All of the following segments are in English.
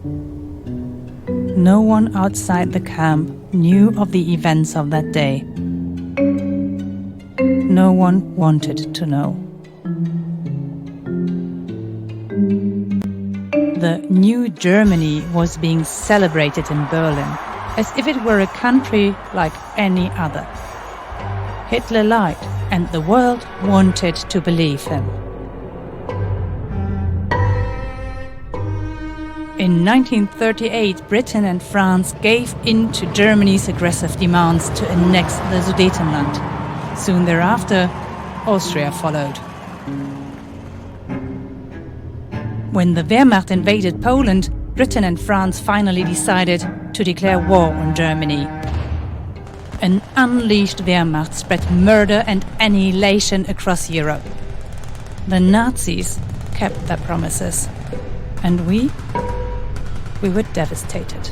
No one outside the camp knew of the events of that day. No one wanted to know. The new Germany was being celebrated in Berlin, as if it were a country like any other. Hitler lied, and the world wanted to believe him. In 1938, Britain and France gave in to Germany's aggressive demands to annex the Sudetenland. Soon thereafter, Austria followed. When the Wehrmacht invaded Poland, Britain and France finally decided to declare war on Germany. An unleashed Wehrmacht spread murder and annihilation across Europe. The Nazis kept their promises, and we were devastated.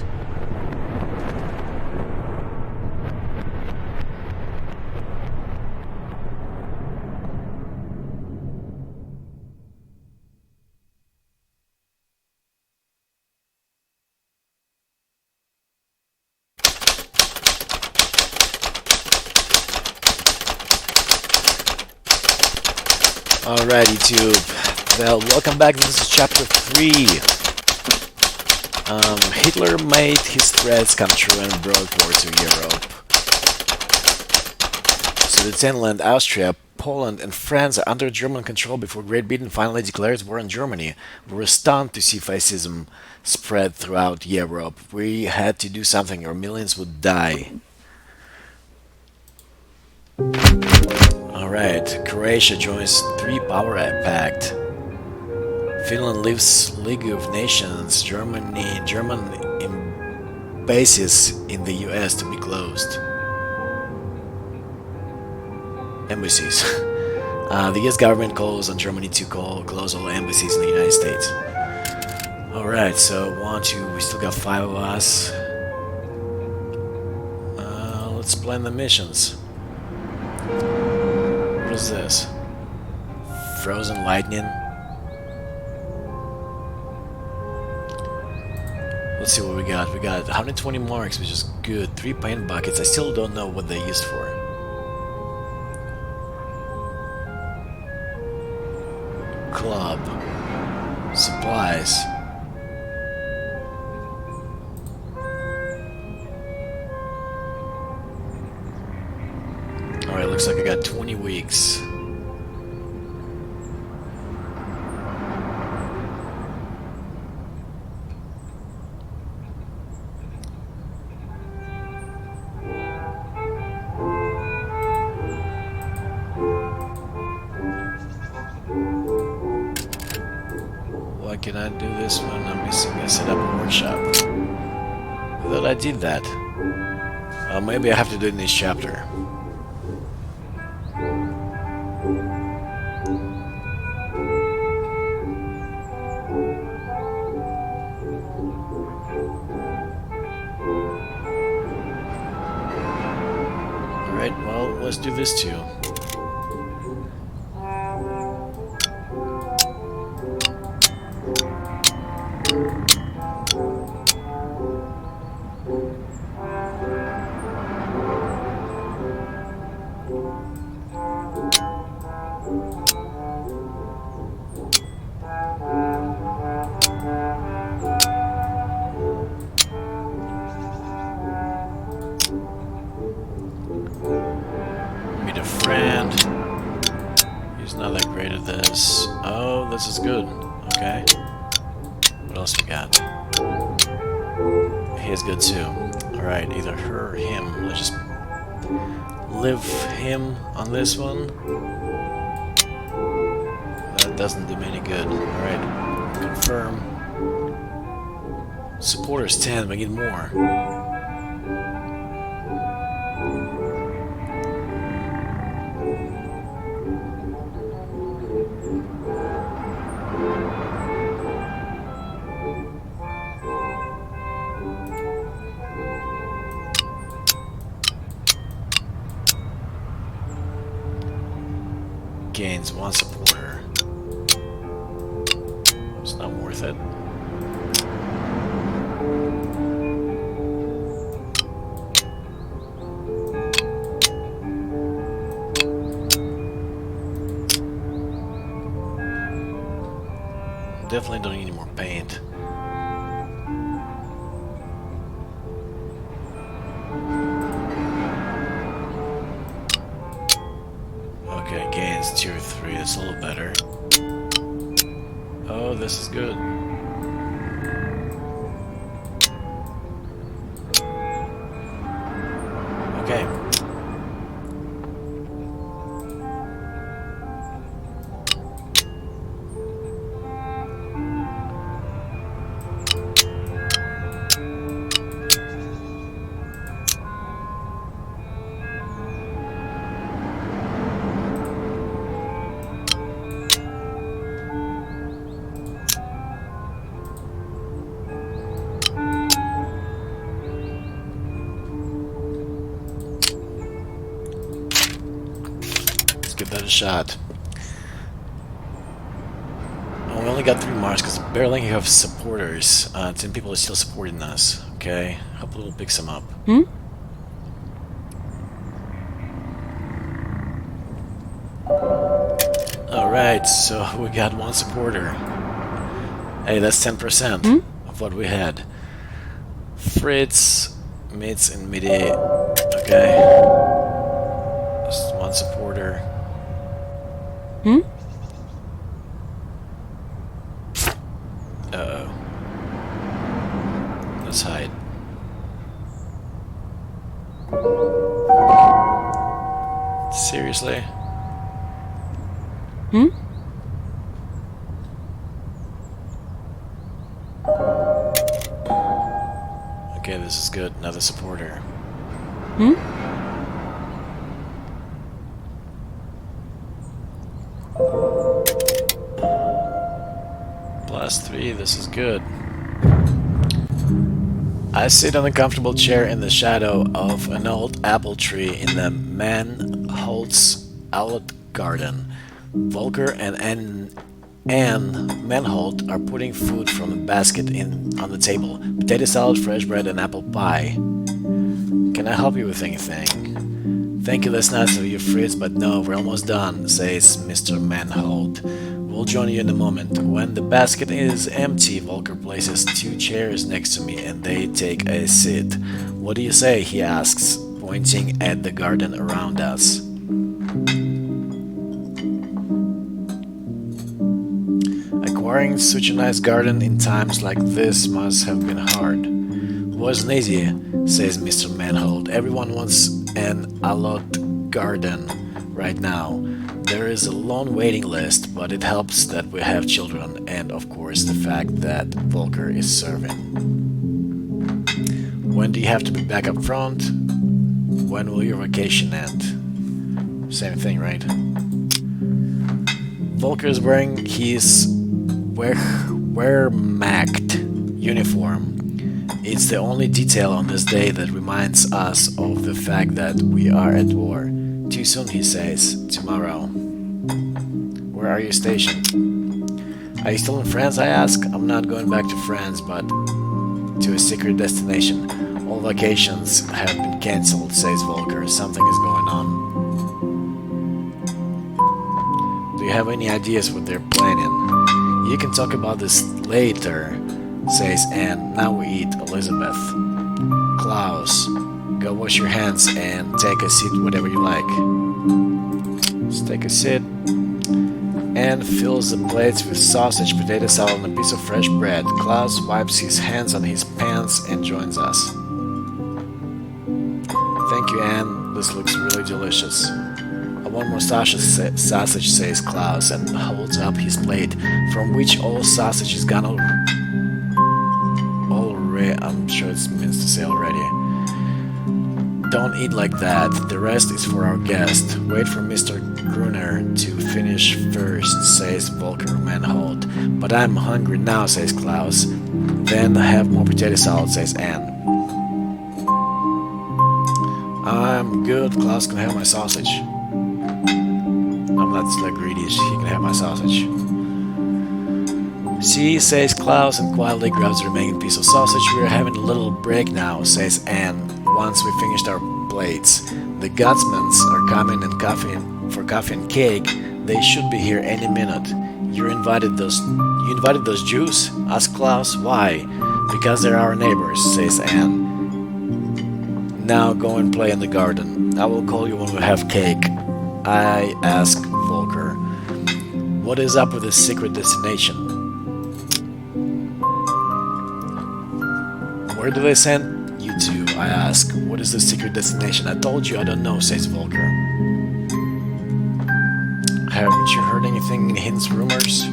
Alright, YouTube. Well, welcome back. This is chapter 3. Hitler made his threats come true and brought war to Europe. Sudetenland, Austria, Poland and France are under German control before Great Britain finally declares war on Germany. We were stunned to see fascism spread throughout Europe. We had to do something or millions would die. Alright, Croatia joins 3-power pact. Finland leaves League of Nations. German bases in the US to be closed. Embassies. The US government calls on Germany to close all embassies in the United States. Alright, so 1, 2, we still got 5 of us. Let's plan the missions. What is this? Frozen lightning? Let's see what we got. We got 120 marks, which is good. 3 paint buckets. I still don't know what they're used for. Club. Supplies. Alright, looks like I got 20 weeks. Why can I do this one? I'm missing a set up a workshop. I thought I did that. Maybe I have to do it in this chapter. Alright, well, let's do this too. Meet a friend. He's not that great at this. Oh, this is good. Okay. What else we got? He's good too. Alright, either her or him. Let's just leave him on this one. That doesn't do me any good. Alright, confirm. Supporters 10, we need more. Gains 1 supporter. It's not worth it. Definitely don't need any more paint. Okay, gains tier 3, it's a little better. Oh, this is good. Okay. Let's give that a shot. Oh, we only got 3 marks because barely have supporters. 10 people are still supporting us. Okay, hopefully we'll pick some up. Alright, so we got 1 supporter. Hey, that's 10% of what we had. Fritz, Mitz, and Midi. Okay. Just 1 supporter. Uh-oh. Let's hide. Seriously? Okay, this is good. Another supporter. +3, this is good. I sit on a comfortable chair in the shadow of an old apple tree in the Manholt's Outlet Garden. Volker and Anne Manholt are putting food from a basket on the table. Potato salad, fresh bread, and apple pie. Can I help you with anything? Thank you, that's nice of you, Fritz, but no, we're almost done, says Mr. Manholt. We'll join you in a moment. When the basket is empty, Volker places 2 chairs next to me and they take a seat. What do you say? He asks, pointing at the garden around us. Acquiring such a nice garden in times like this must have been hard. Wasn't easy, says Mr. Manholt. Everyone wants an allot garden right now. There is a long waiting list, but it helps that we have children and, of course, the fact that Volker is serving. When do you have to be back up front? When will your vacation end? Same thing, right? Volker is wearing his Wehrmacht uniform. It's the only detail on this day that reminds us of the fact that we are at war. Too soon, he says. Tomorrow. Where are you stationed? Are you still in France, I ask? I'm not going back to France, but to a secret destination. All vacations have been cancelled, says Volker. Something is going on. Do you have any ideas what they're planning? You can talk about this later, says Anne. Now we eat, Elizabeth. Klaus, go wash your hands and take a seat, whatever you like. Let's take a seat. Anne fills the plates with sausage, potato salad, and a piece of fresh bread. Klaus wipes his hands on his pants and joins us. Thank you, Anne. This looks really delicious. I want more sausage, says Klaus, and holds up his plate, from which all sausage is gone already. I'm sure it means to say already. Don't eat like that. The rest is for our guest. Wait for Mr. Gruner to finish first, says Volker Manholt. But I'm hungry now, says Klaus. Then have more potato salad, says Anne. I'm good. Klaus can have my sausage. I'm not that greedy. He can have my sausage. See, says Klaus, and quietly grabs the remaining piece of sausage. We're having a little break now, says Anne, once we finished our plates. The Gutsmans are coming and for coffee and cake. They should be here any minute. You invited those Jews? Asked Klaus. Why? Because they're our neighbors, says Anne. Now go and play in the garden. I will call you when we have cake. I ask Volker. What is up with this secret destination? Where do they send you to? I ask. What is the secret destination? I told you I don't know, says Volker. Haven't you heard anything in Hint's rumors?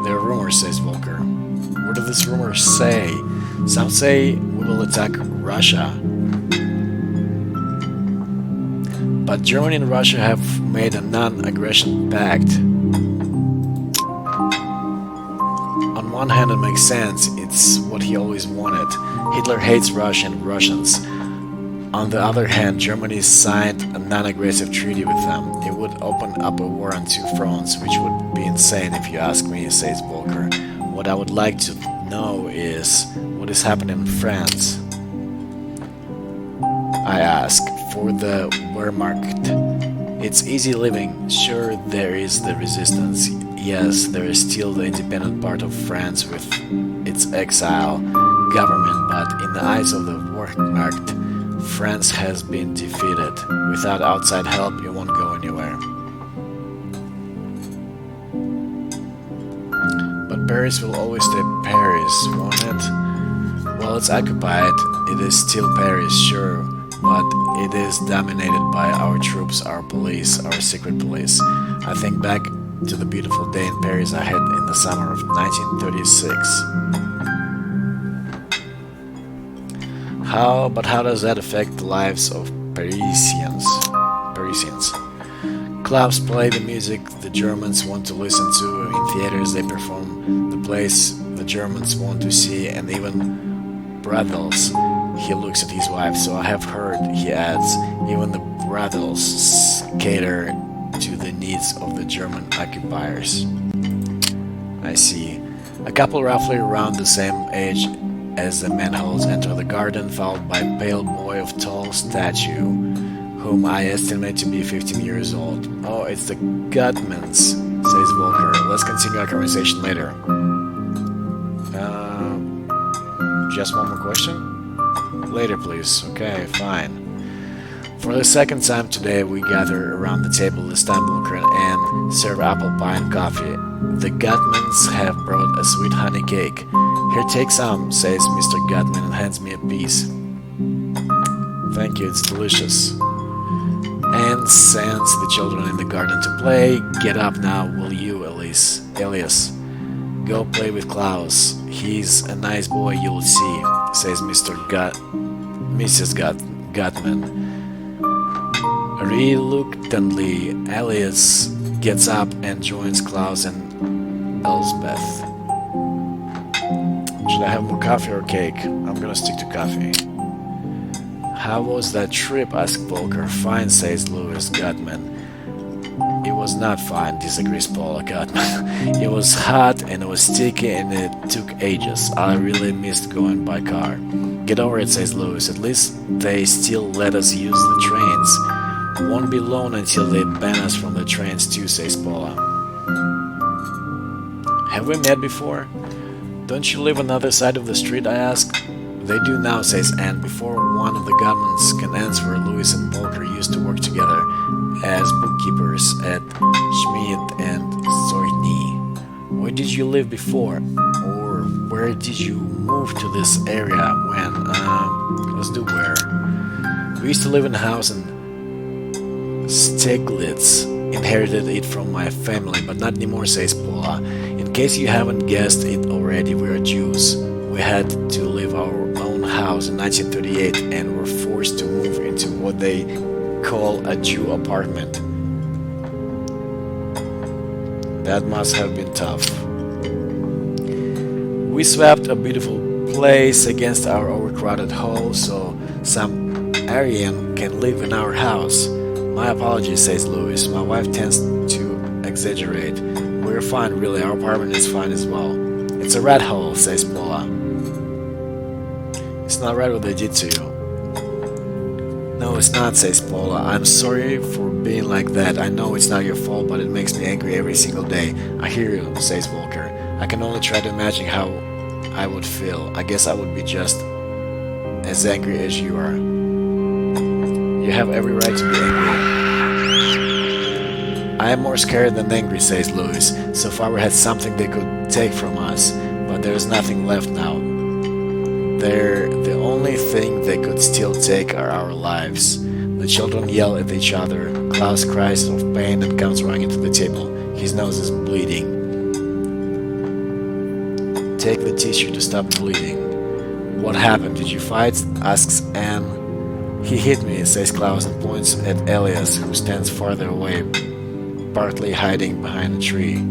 They're rumors, says Volker. What do these rumors say? Some say we will attack Russia. But Germany and Russia have made a non-aggression pact. On one hand, it makes sense. It's what he always wanted. Hitler hates Russia and Russians. On the other hand, Germany signed a non-aggressive treaty with them. It would open up a war on two fronts, which would be insane if you ask me, says Volker. What I would like to know is what is happening in France. I ask. For the Wehrmacht. It's easy living. Sure, there is the resistance. Yes, there is still the independent part of France with its exile government, but in the eyes of the Wehrmacht, France has been defeated. Without outside help, you won't go anywhere. But Paris will always stay Paris, won't it? Well, it's occupied. It is still Paris, sure, but it is dominated by our troops, our police, our secret police. I think back to the beautiful day in Paris I had in the summer of 1936. How does that affect the lives of Parisians? Clubs play the music the Germans want to listen to. In theaters they perform the plays the Germans want to see, and even brothels. He looks at his wife. So I have heard, he adds, even the brothels cater to the needs of the German occupiers. I see. A couple roughly around the same age as the manholes enter the garden, followed by a pale boy of tall stature, whom I estimate to be 15 years old. Oh, it's the Gutmans, says Volker. Let's continue our conversation later. Just one more question? Later, please. Okay, fine. For the second time today, we gather around the table, this time Volker and Anne serve apple pie and coffee. The Gutmans have brought a sweet honey cake. Here, take some, says Mr. Gutman and hands me a piece. Thank you, it's delicious. Anne sends the children in the garden to play. Get up now, will you, Elias? Go play with Klaus. He's a nice boy, you'll see, says Mrs. Gutman. Reluctantly, Elias gets up and joins Klaus and Elsbeth. Should I have more coffee or cake? I'm gonna stick to coffee. How was that trip? Asked Volker. Fine, says Louis Gutman. It was not fine, disagrees Paula Gutman. It was hot and it was sticky and it took ages. I really missed going by car. Get over it, says Louis. At least they still let us use the trains. Won't be long until they ban us from the trains too, says Paula. Have we met before? Don't you live on the other side of the street? I ask. They do now, says Anne. Before one of the Gutmans can answer, Louis and Volker used to work together as bookkeepers at Schmidt and Soigny. Where did you live before? Or where did you move to this area when? Let's do where. We used to live in a house in Steglitz. Inherited it from my family, but not anymore, says Paula. In case you haven't guessed it already, we're Jews. We had to leave our own house in 1938 and were forced to move into what they call a Jew apartment. That must have been tough. We swapped a beautiful place against our overcrowded hall so some Aryan can live in our house. My apologies, says Louis. My wife tends to exaggerate. We're we're fine, really. Our apartment is fine as well. It's a rat hole, says Paula. It's not right what they did to you. No, it's not, says Paula. I'm sorry for being like that. I know it's not your fault, but it makes me angry every single day. I hear you, says Volker. I can only try to imagine how I would feel. I guess I would be just as angry as you are. You have every right to be angry. I am more scared than angry, says Louis. So far we had something they could take from us, but there's nothing left now. The only thing they could still take are our lives. The children yell at each other. Klaus cries of pain and comes running to the table. His nose is bleeding. Take the tissue to stop bleeding. What happened? Did you fight? Asks Anne. He hit me, says Klaus and points at Elias, who stands farther away, partly hiding behind a tree.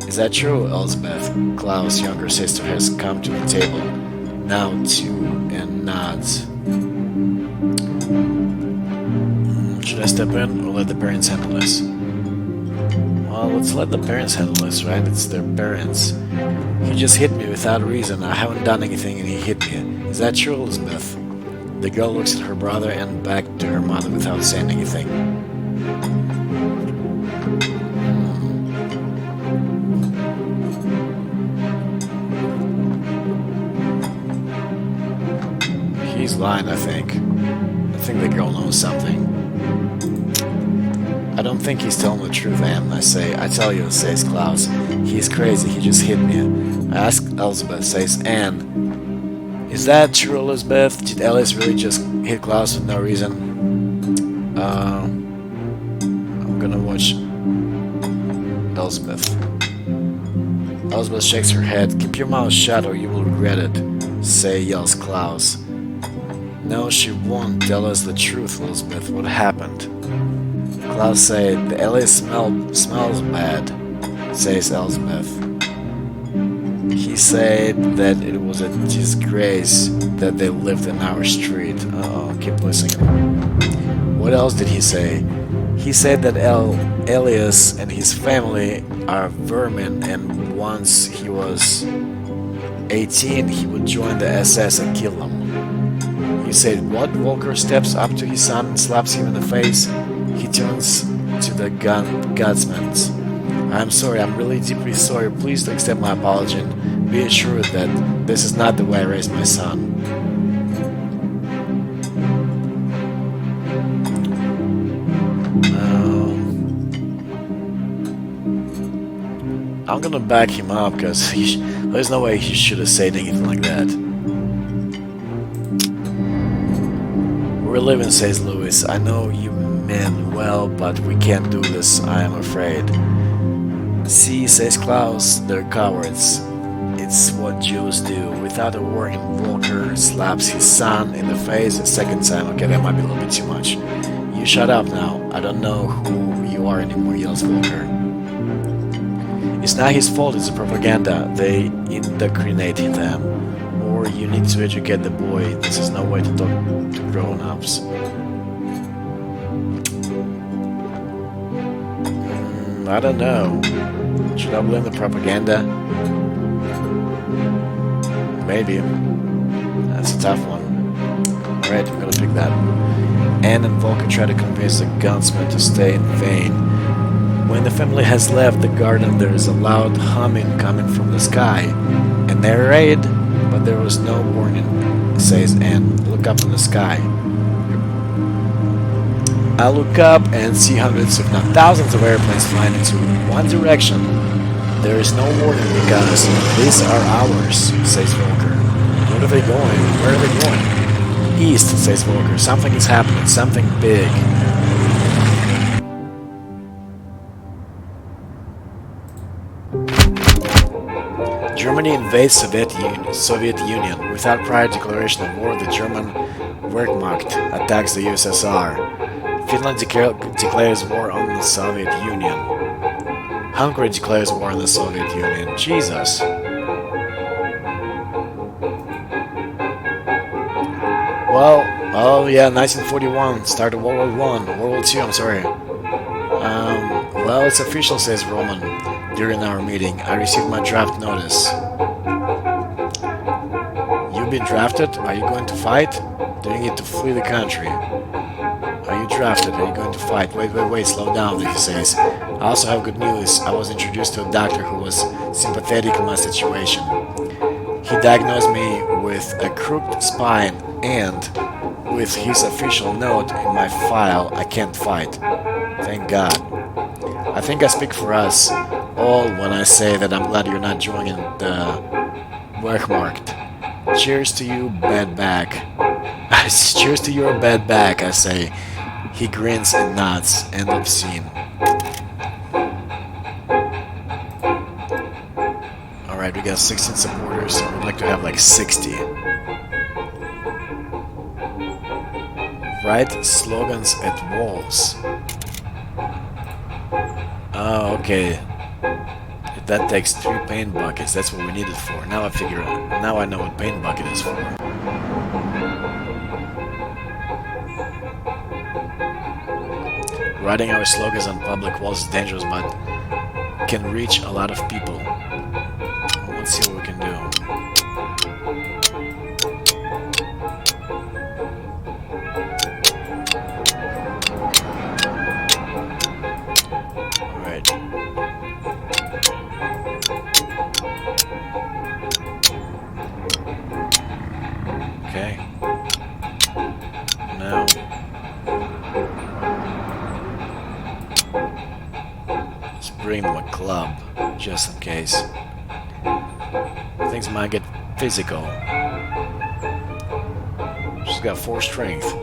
Is that true, Elizabeth? Klaus' younger sister has come to the table, now too, and nods. Should I step in or let the parents handle this? Well, let's let the parents handle this, right? It's their parents. He just hit me without a reason. I haven't done anything and he hit me. Is that true, Elizabeth? The girl looks at her brother and back to her mother without saying anything. He's lying, I think. I think the girl knows something. I don't think he's telling the truth, Anne. I tell you, says Klaus. He's crazy, he just hit me. I ask Elizabeth, says Anne. Is that true, Elizabeth? Did Alice really just hit Klaus for no reason? I'm gonna watch Elizabeth. Elizabeth shakes her head. Keep your mouth shut or you will regret it, yells Klaus. No, she won't tell us the truth, Elizabeth. What happened? Klaus said, the Alice smells bad, says Elizabeth. He said that it was a disgrace that they lived in our street. Keep listening. What else did he say? He said that Elias and his family are vermin, and once he was 18, he would join the SS and kill them. He said, what? Volker steps up to his son and slaps him in the face. He turns to the guardsmen. I'm sorry, I'm really deeply sorry. Please accept my apology and be assured that this is not the way I raised my son. I'm gonna back him up because there's no way he should have said anything like that. We're living, says Louis. I know you meant well, but we can't do this, I am afraid. See, says Klaus, they're cowards. It's what Jews do. Without a warning, Volker slaps his son in the face a second time. Okay, that might be a little bit too much. You shut up now. I don't know who you are anymore, yells Volker. It's not his fault, it's the propaganda. They indoctrinate them. Or you need to educate the boy. This is no way to talk to grown-ups. I don't know. Should I blame the propaganda? Maybe. That's a tough one. Alright, I'm gonna pick that. Anne and Volker try to convince the gunsman to stay in vain. When the family has left the garden, there is a loud humming coming from the sky. An air raid, but there was no warning, says Anne. Look up in the sky. I look up and see hundreds, if not thousands, of airplanes flying into one direction. There is no warning because these are ours, says Volker. Where are they going? Where are they going? East, says Volker. Something is happening, something big. Germany invades Soviet Union. Without prior declaration of war, the German Wehrmacht attacks the USSR. Finland declares war on the Soviet Union. Hungary declares war on the Soviet Union. Jesus. Well, oh yeah, 1941, start of World War I, World War II, I'm sorry. Well, it's official, says Roman during our meeting. I received my draft notice. You've been drafted? Are you going to fight? Do you need to flee the country? Are you drafted? Are you going to fight? Wait, slow down, he says. I also have good news. I was introduced to a doctor who was sympathetic in my situation. He diagnosed me with a crooked spine and, with his official note in my file, I can't fight. Thank God. I think I speak for us all when I say that I'm glad you're not joining the Wehrmacht. Cheers to you, bad back. Cheers to your bad back, I say. He grins and nods. End of scene. Alright, we got 16 supporters. I would like to have like 60. Write slogans at walls. Oh, okay. That takes 3 paint buckets. That's what we need it for. Now I know what paint bucket is for. Writing our slogans on public walls is dangerous, but can reach a lot of people. Let's see what we can do. Alright. Okay. Now let's bring them a club, just in case. Things might get physical. She's got 4 strength.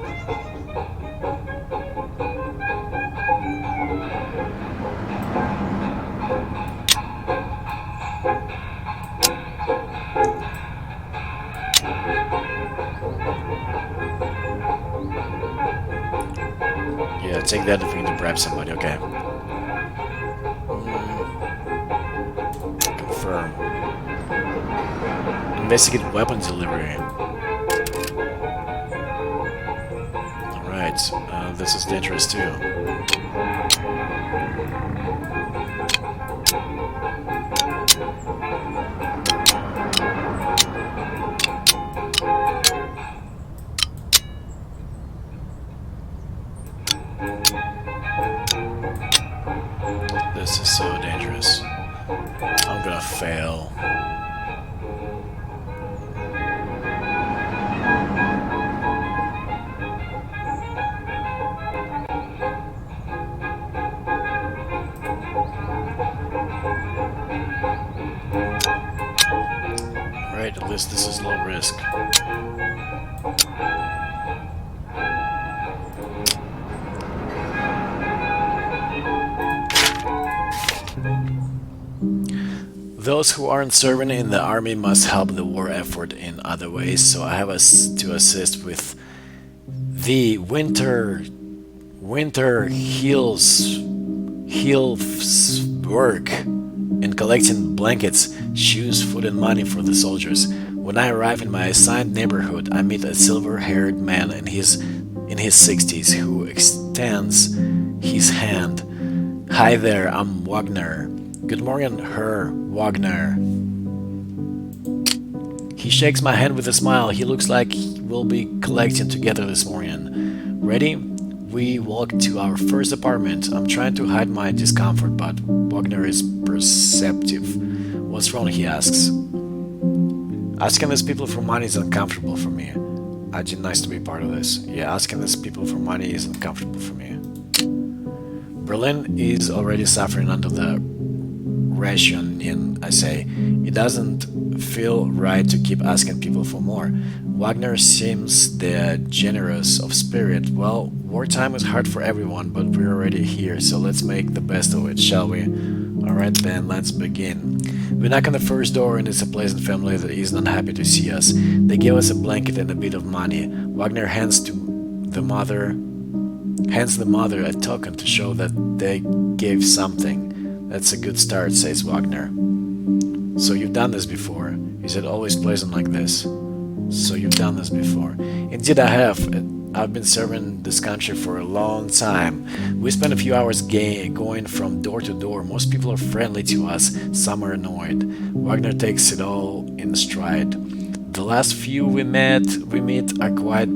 Yeah, take that if we need to bribe somebody, okay. Confirm. Investigate weapon delivery. Alright, this is dangerous too. This is so dangerous. I'm gonna fail. Alright, at least this is low risk. Those who aren't serving in the army must help the war effort in other ways, so I have to assist with the winter heals work in collecting blankets, shoes, food and money for the soldiers. When I arrive in my assigned neighborhood, I meet a silver-haired man in his 60s who extends his hand. Hi there, I'm Wagner. Good morning, Herr Wagner. He shakes my hand with a smile. He looks like we'll be collecting together this morning. Ready? We walk to our first apartment. I'm trying to hide my discomfort, but Wagner is perceptive. What's wrong, he asks. Asking these people for money is uncomfortable for me. It's nice to be part of this. Yeah, asking these people for money is uncomfortable for me. Berlin is already suffering under the rationing, I say. It doesn't feel right to keep asking people for more. Wagner seems the generous of spirit. Well, wartime is hard for everyone, but we're already here, so let's make the best of it, shall we? Alright then, let's begin. We knock on the first door and it's a pleasant family that isn't unhappy to see us. They give us a blanket and a bit of money. Wagner hands the mother a token to show that they gave something. That's a good start, says Wagner. So you've done this before. Is it always pleasant like this? So you've done this before. Indeed I have. I've been serving this country for a long time. We spend a few hours going from door to door. Most people are friendly to us, some are annoyed. Wagner takes it all in stride. The last few we meet are quite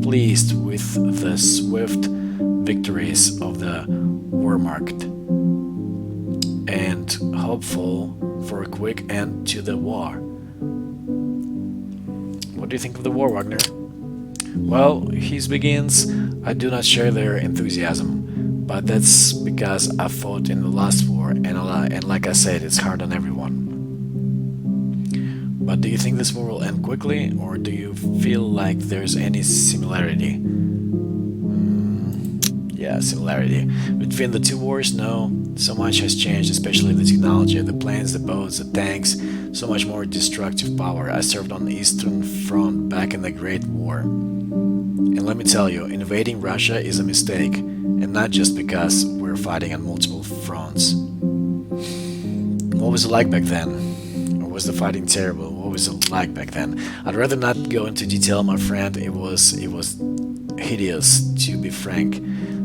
pleased with the swift victories of the Wehrmacht and hopeful for a quick end to the war. What do you think of the war, Wagner? Well, his begins. I do not share their enthusiasm, but that's because I fought in the last war, and like I said, it's hard on everyone. But do you think this war will end quickly, or do you feel like there's any similarity? Yeah, similarity. Between the two wars, no. So much has changed, especially the technology, the planes, the boats, the tanks, so much more destructive power. I served on the Eastern Front back in the Great War. And let me tell you, invading Russia is a mistake, and not just because we're fighting on multiple fronts. What was it like back then? Or was the fighting terrible? What was it like back then? I'd rather not go into detail, my friend. It was hideous, to be frank.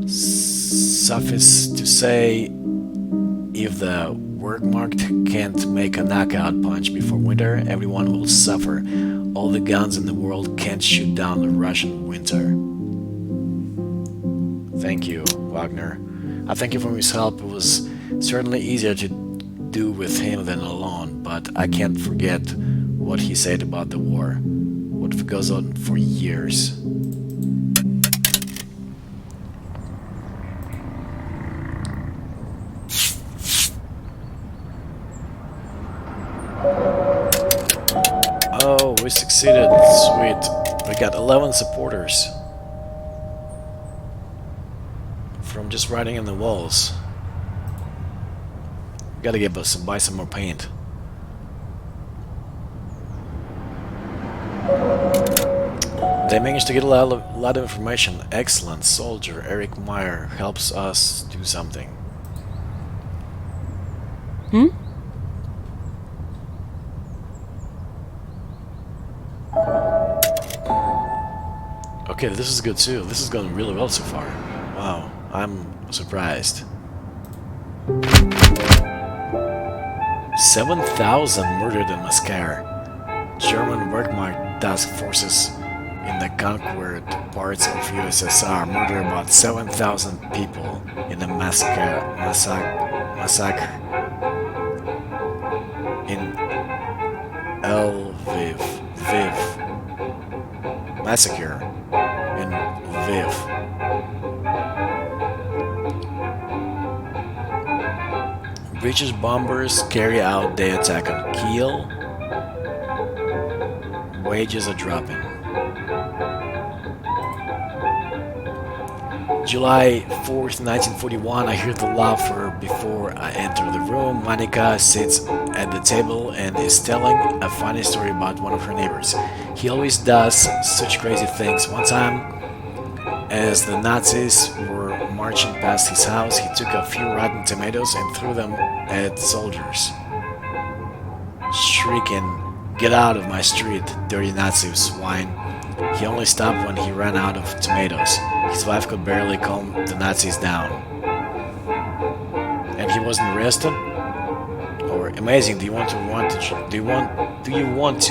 Suffice to say, if the Wehrmacht can't make a knockout punch before winter, everyone will suffer. All the guns in the world can't shoot down the Russian winter. Thank you, Wagner. I thank you for his help. It was certainly easier to do with him than alone, but I can't forget what he said about the war. What if it goes on for years? Oh, we succeeded. Sweet. We got 11 supporters. From just writing in the walls. Gotta buy some more paint. They managed to get a lot of information. Excellent. Soldier Eric Meyer helps us do something. Okay, this is good too. This is going really well so far. Wow, I'm surprised. 7,000 murdered in Massacre. German Wehrmacht task forces in the conquered parts of USSR murdered about 7,000 people in a massacre in Massacre in Lviv. British bombers carry out their attack on Kiel. Wages are dropping. July 4th, 1941, I hear the laughter before I enter the room. Monica sits at the table and is telling a funny story about one of her neighbors. He always does such crazy things. One time, as the Nazis were marching past his house, he took a few rotten tomatoes and threw them at soldiers, shrieking, "Get out of my street, dirty Nazi swine." He only stopped when he ran out of tomatoes. His wife could barely calm the Nazis down. And he wasn't arrested? Or amazing, do you want to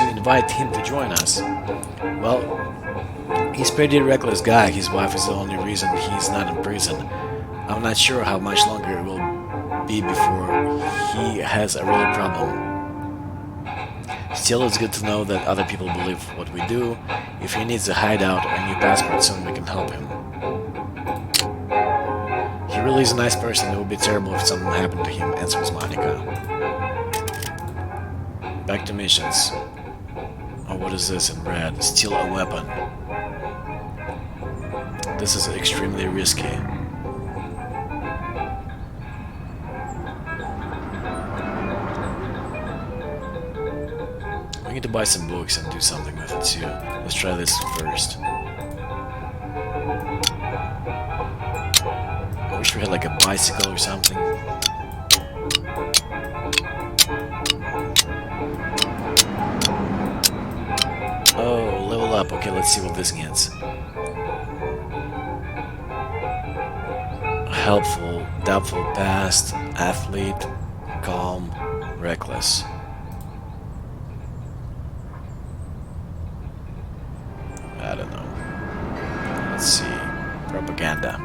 invite him to join us? Well, he's a pretty reckless guy. His wife is the only reason he's not in prison. I'm not sure how much longer it will be before he has a real problem. Still, it's good to know that other people believe what we do. If he needs a hideout or a new passport soon, we can help him. He really is a nice person. It would be terrible if something happened to him, answers Monica. Back to missions. Oh, what is this in red? Steal a weapon. This is extremely risky. We need to buy some books and do something with it too. Let's try this first. I wish we had like a bicycle or something. Oh, level up. Okay, let's see what this gets. helpful, doubtful past, athlete, calm, reckless. I don't know. Let's see. Propaganda.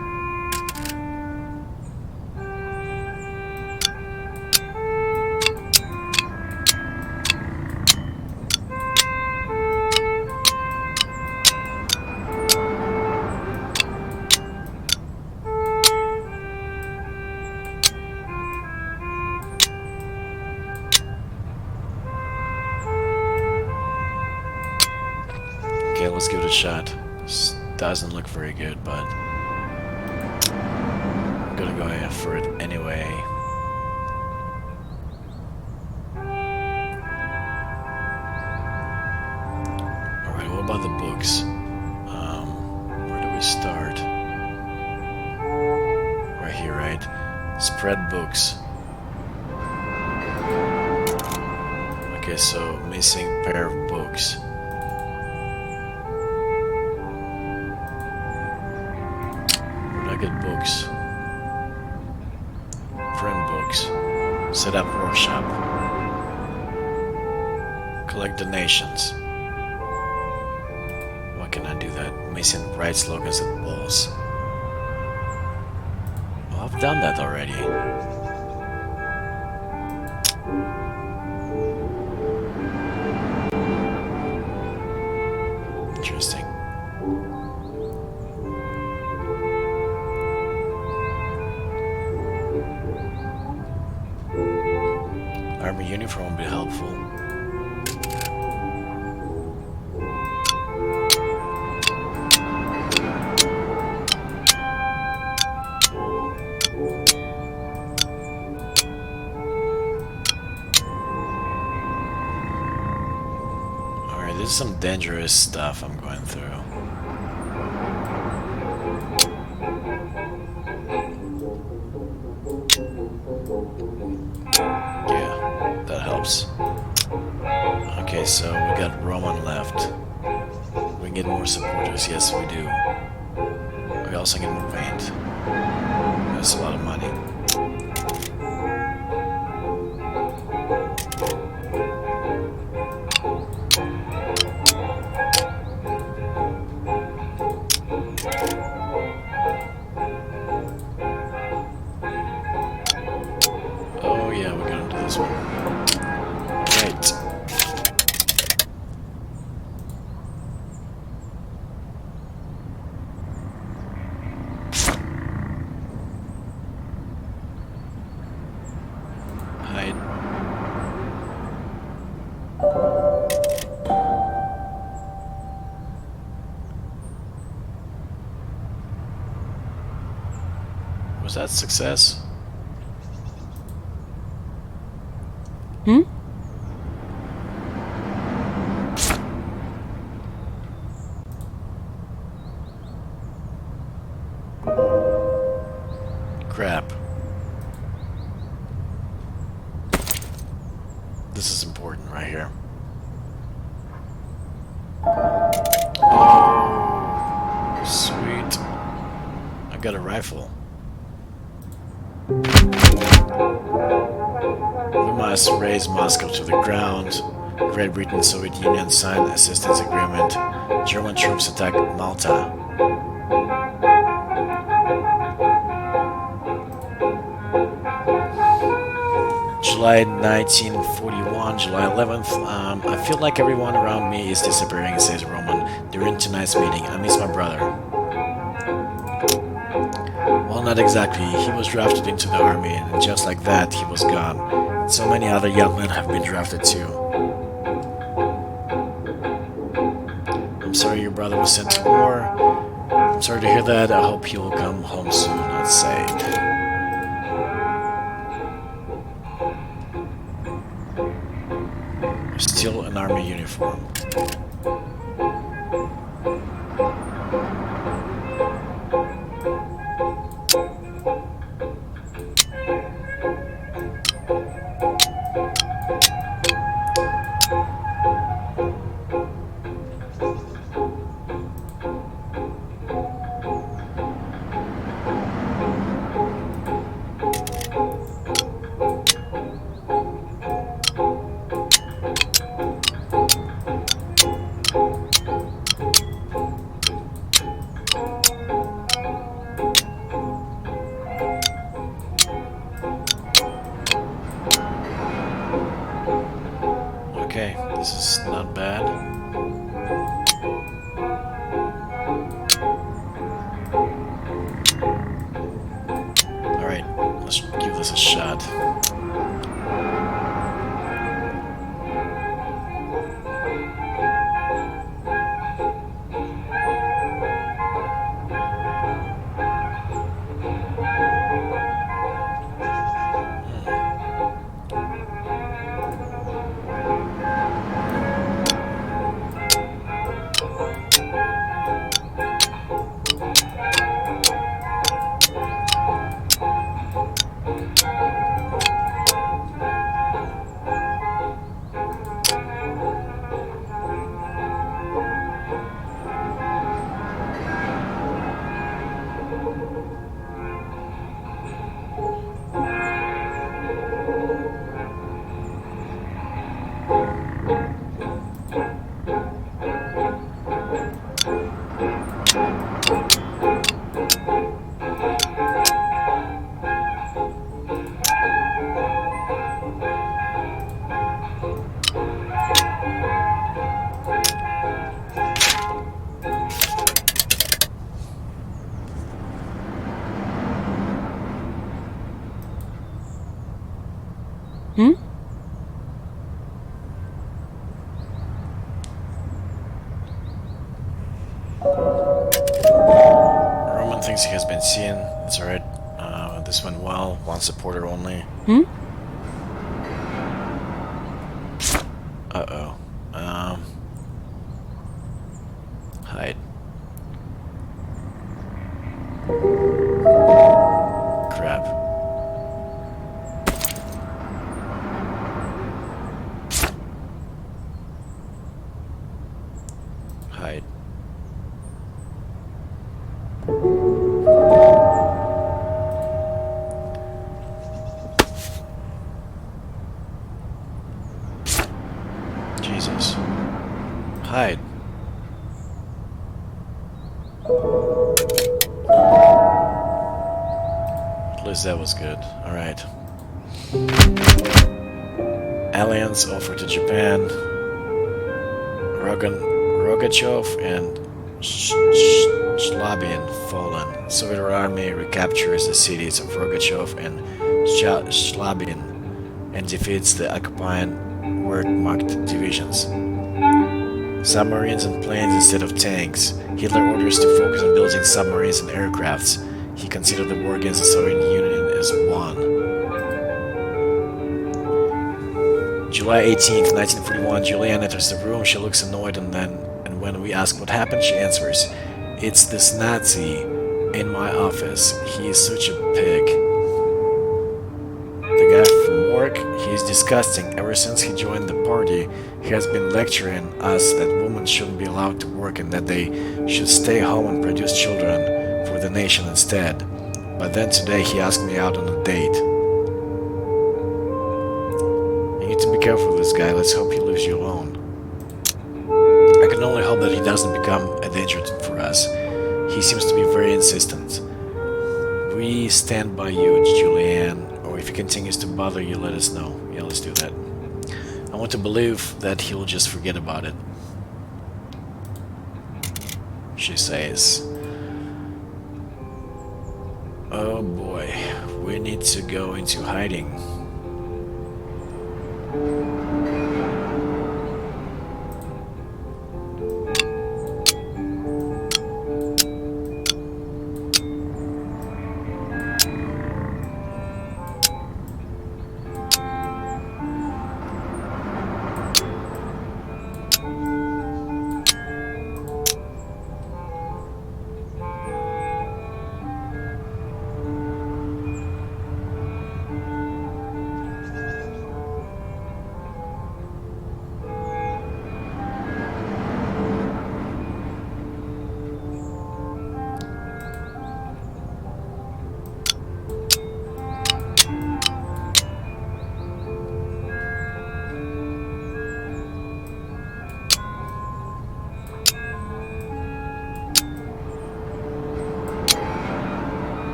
Okay, let's give it a shot. This doesn't look very good, but I'm gonna go ahead for it anyway. Alright, what about the books? Where do we start? Right here, right? Spread books. Okay, so missing pair of books. I get books. Print books. Set up workshop. Collect donations. Why can I do that? Missing bright slogans at balls. Oh, I've done that already. Interesting. Army uniform would be helpful. Alright, this is some dangerous stuff I'm going through. Yeah, that helps. Okay, so we got Roman left. We can get more supporters, yes we do. We also get more paint. That's a lot of money. Oh yeah, we're gonna do this one. Right. Hide. Was that success? Crap. This is important right here. Oh, sweet. I got a rifle. We must raise Moscow to the ground. Great Britain and Soviet Union signed assistance agreement. German troops attack Malta. July 1941, July 11th. I feel like everyone around me is disappearing, says Roman during tonight's meeting. I miss my brother. Well, not exactly. He was drafted into the army, and just like that, he was gone. So many other young men have been drafted too. I'm sorry your brother was sent to war. I'm sorry to hear that. I hope he will come home soon, I'd say. Still an army uniform. Okay, this is not bad. Alright, let's give this a shot. Roman thinks he has been seen. It's alright. This went well. One supporter only. Uh-oh. Hide. Crap. Hide. Jesus. Hide. At least that was good. Alright. Alliance offered to Japan. Rogachev and Shlabin fallen. Soviet army recaptures the cities of Rogachev and Shlabin and defeats the occupying Wehrmacht divisions. Submarines and planes instead of tanks. Hitler orders to focus on building submarines and aircrafts. He considered the war against the Soviet Union as won. July 18th, 1941, Julianne enters the room. She looks annoyed and when we ask what happened, she answers, "It's this Nazi in my office. He is such a pig." The guy from work, he is disgusting. Ever since he joined the party, he has been lecturing us that women shouldn't be allowed to work and that they should stay home and produce children for the nation instead. But then today he asked me out on a date. You need to be careful with this guy. Let's hope he leaves you alone. I can only hope that he doesn't become a danger for us. He seems to be very insistent. We stand by you, Julianne, or if he continues to bother you, let us know. Yeah, let's do that. I want to believe that he'll just forget about it. She says, "Oh boy, we need to go into hiding."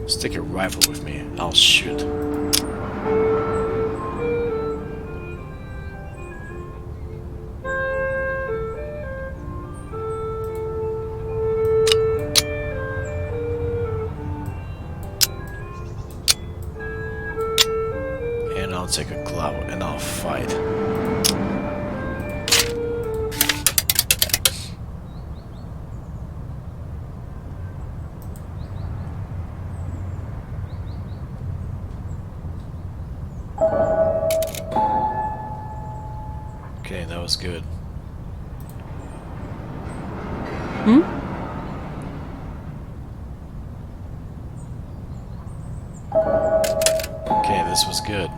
Stick your rifle with me. I'll shoot. And I'll take a club and I'll fight. Okay, that was good. Okay, this was good.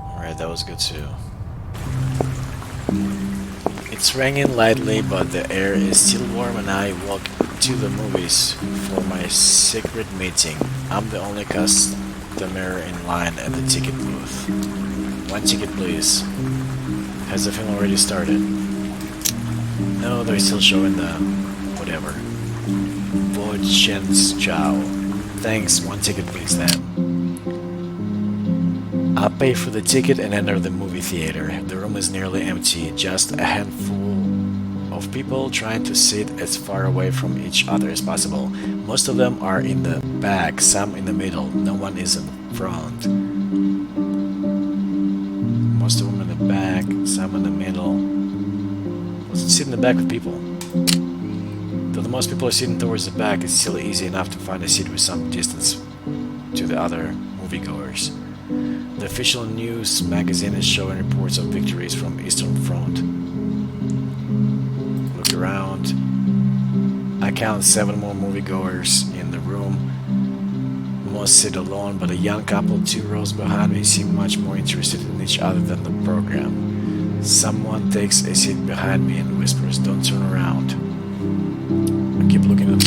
Alright, that was good too. It's raining lightly, but the air is still warm and I walk to the movies for my secret meeting. I'm the only customer in line at the ticket booth. One ticket please. Has the film already started? No, they're still showing the... whatever. Chow. Thanks, one ticket please then. I pay for the ticket and enter the movie theater. The room is nearly empty, just a handful of people trying to sit as far away from each other as possible. Most of them are in the back, some in the middle, no one is in front. Most of them in the back, some in the middle. Let's sit in the back with people. Though the most people are sitting towards the back, it's still easy enough to find a seat with some distance to the other moviegoers. The official news magazine is showing reports of victories from Eastern Front. Look around. I count 7 more moviegoers in the room. Most sit alone, but a young couple 2 rows behind me seem much more interested in each other than the program. Someone takes a seat behind me and whispers, "Don't turn around." I keep looking at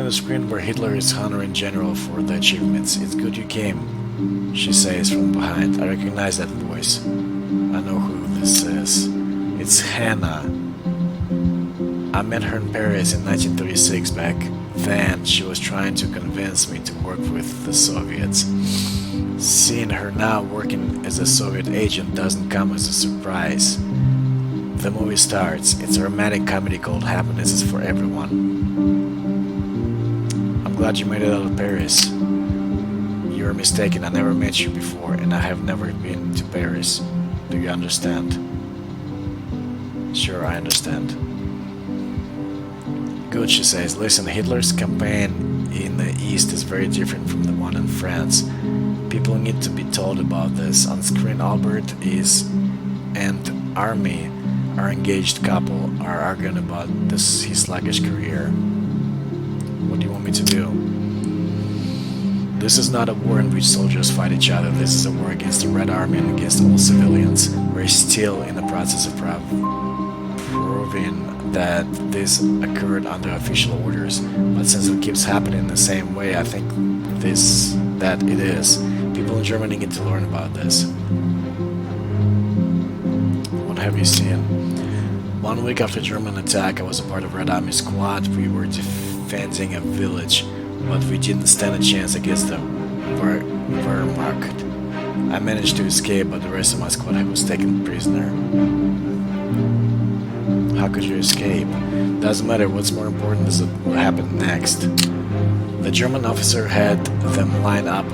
the screen where Hitler is honoring General for the achievements. "It's good you came," she says from behind. I recognize that voice. I know who this is. It's Hannah. I met her in Paris in 1936. Back then, she was trying to convince me to work with the Soviets. Seeing her now working as a Soviet agent doesn't come as a surprise. The movie starts. It's a romantic comedy called Happiness is for Everyone. I'm glad you made it out of Paris. You're mistaken. I never met you before, and I have never been to Paris. Do you understand? Sure, I understand. Good, she says. Listen, Hitler's campaign in the East is very different from the one in France. People need to be told about this. On screen, Albert and Army, our engaged couple, are arguing about his sluggish career. What do you want me to do? This is not a war in which soldiers fight each other. This is a war against the Red Army and against all civilians. We're still in the process of proving that this occurred under official orders. But since it keeps happening the same way, I think that it is. People in Germany need to learn about this. What have you seen? 1 week after German attack, I was a part of Red Army squad. We were defending a village, but we didn't stand a chance against the Wehrmacht. I managed to escape, but the rest of my squad was taken prisoner. How could you escape? Doesn't matter. What's more important is what happened next. The German officer had them lined up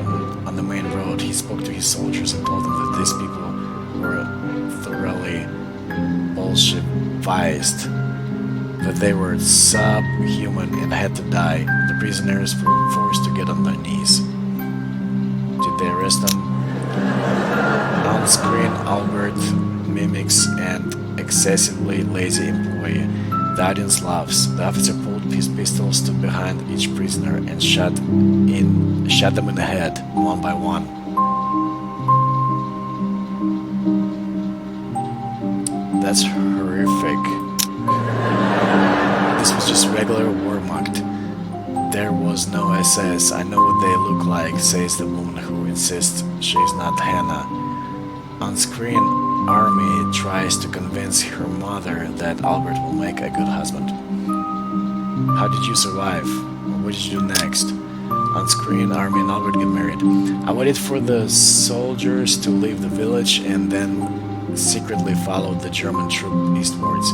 on the main road. He spoke to his soldiers and told them that these people were thoroughly Bolshevized, that they were subhuman and had to die. The prisoners were forced to get on their knees. Did they arrest them? On screen, Albert mimics an excessively lazy employee. The audience laughs. The officer pulled his pistol, stood behind each prisoner, and shot them in the head, one by one. That's horrific. This was just regular Wehrmacht. There was no SS. I know what they look like, says the woman who insists she's not Hannah. On screen, Army tries to convince her mother that Albert will make a good husband. How did you survive? What did you do next? On screen, Army and Albert get married. I waited for the soldiers to leave the village and then secretly followed the German troop eastwards.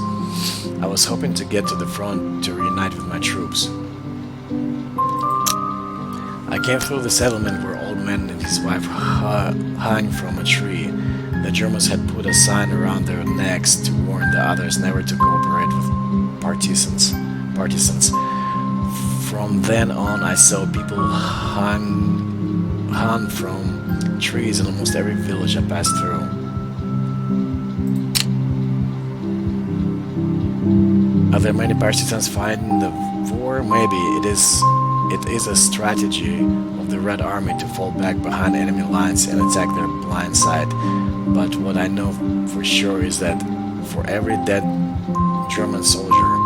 I was hoping to get to the front to reunite with my troops. I came through the settlement where old man and his wife hung from a tree. The Germans had put a sign around their necks to warn the others never to cooperate with partisans. From then on, I saw people hung from trees in almost every village I passed through. Are there many partisans fighting the war? Maybe it is a strategy of the Red Army to fall back behind enemy lines and attack their blind side. But what I know for sure is that for every dead German soldier,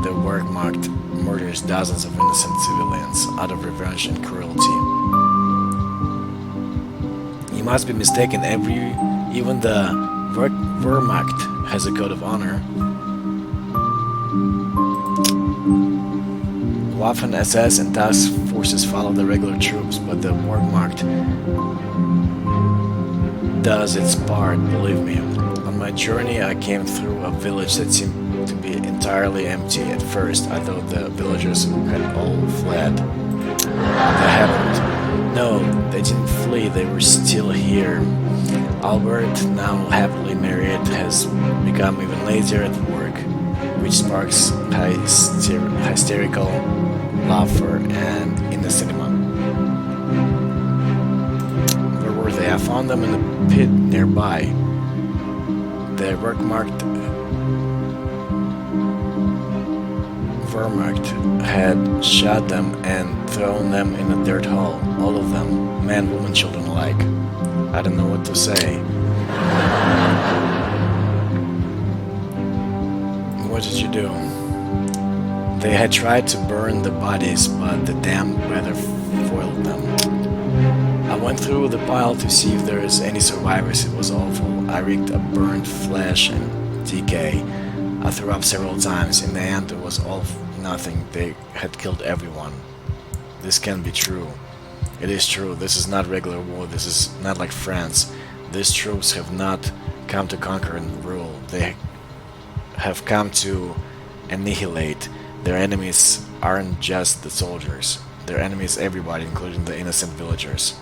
the Wehrmacht murders dozens of innocent civilians out of revenge and cruelty. You must be mistaken, even the Wehrmacht has a code of honor. Waffen SS and task forces follow the regular troops, but the Wehrmacht does its part, believe me. On my journey, I came through a village that seemed to be entirely empty. At first, I thought the villagers had all fled. They haven't. No, they didn't flee, they were still here. Albert, now happily married, has become even lazier at work, which sparks hysterical laughter and in the cinema. Where were they? I found them in a pit nearby. The Wehrmacht had shot them and thrown them in a dirt hole. All of them, men, women, children alike. I don't know what to say. What did you do? They had tried to burn the bodies, but the damp weather foiled them. I went through the pile to see if there is any survivors. It was awful. I reeked of burnt flesh and decay. I threw up several times. In the end, it was all nothing. They had killed everyone. This can't be true. It is true. This is not regular war. This is not like France. These troops have not come to conquer and rule. They have come to annihilate. Their enemies aren't just the soldiers. Their enemies everybody, including the innocent villagers.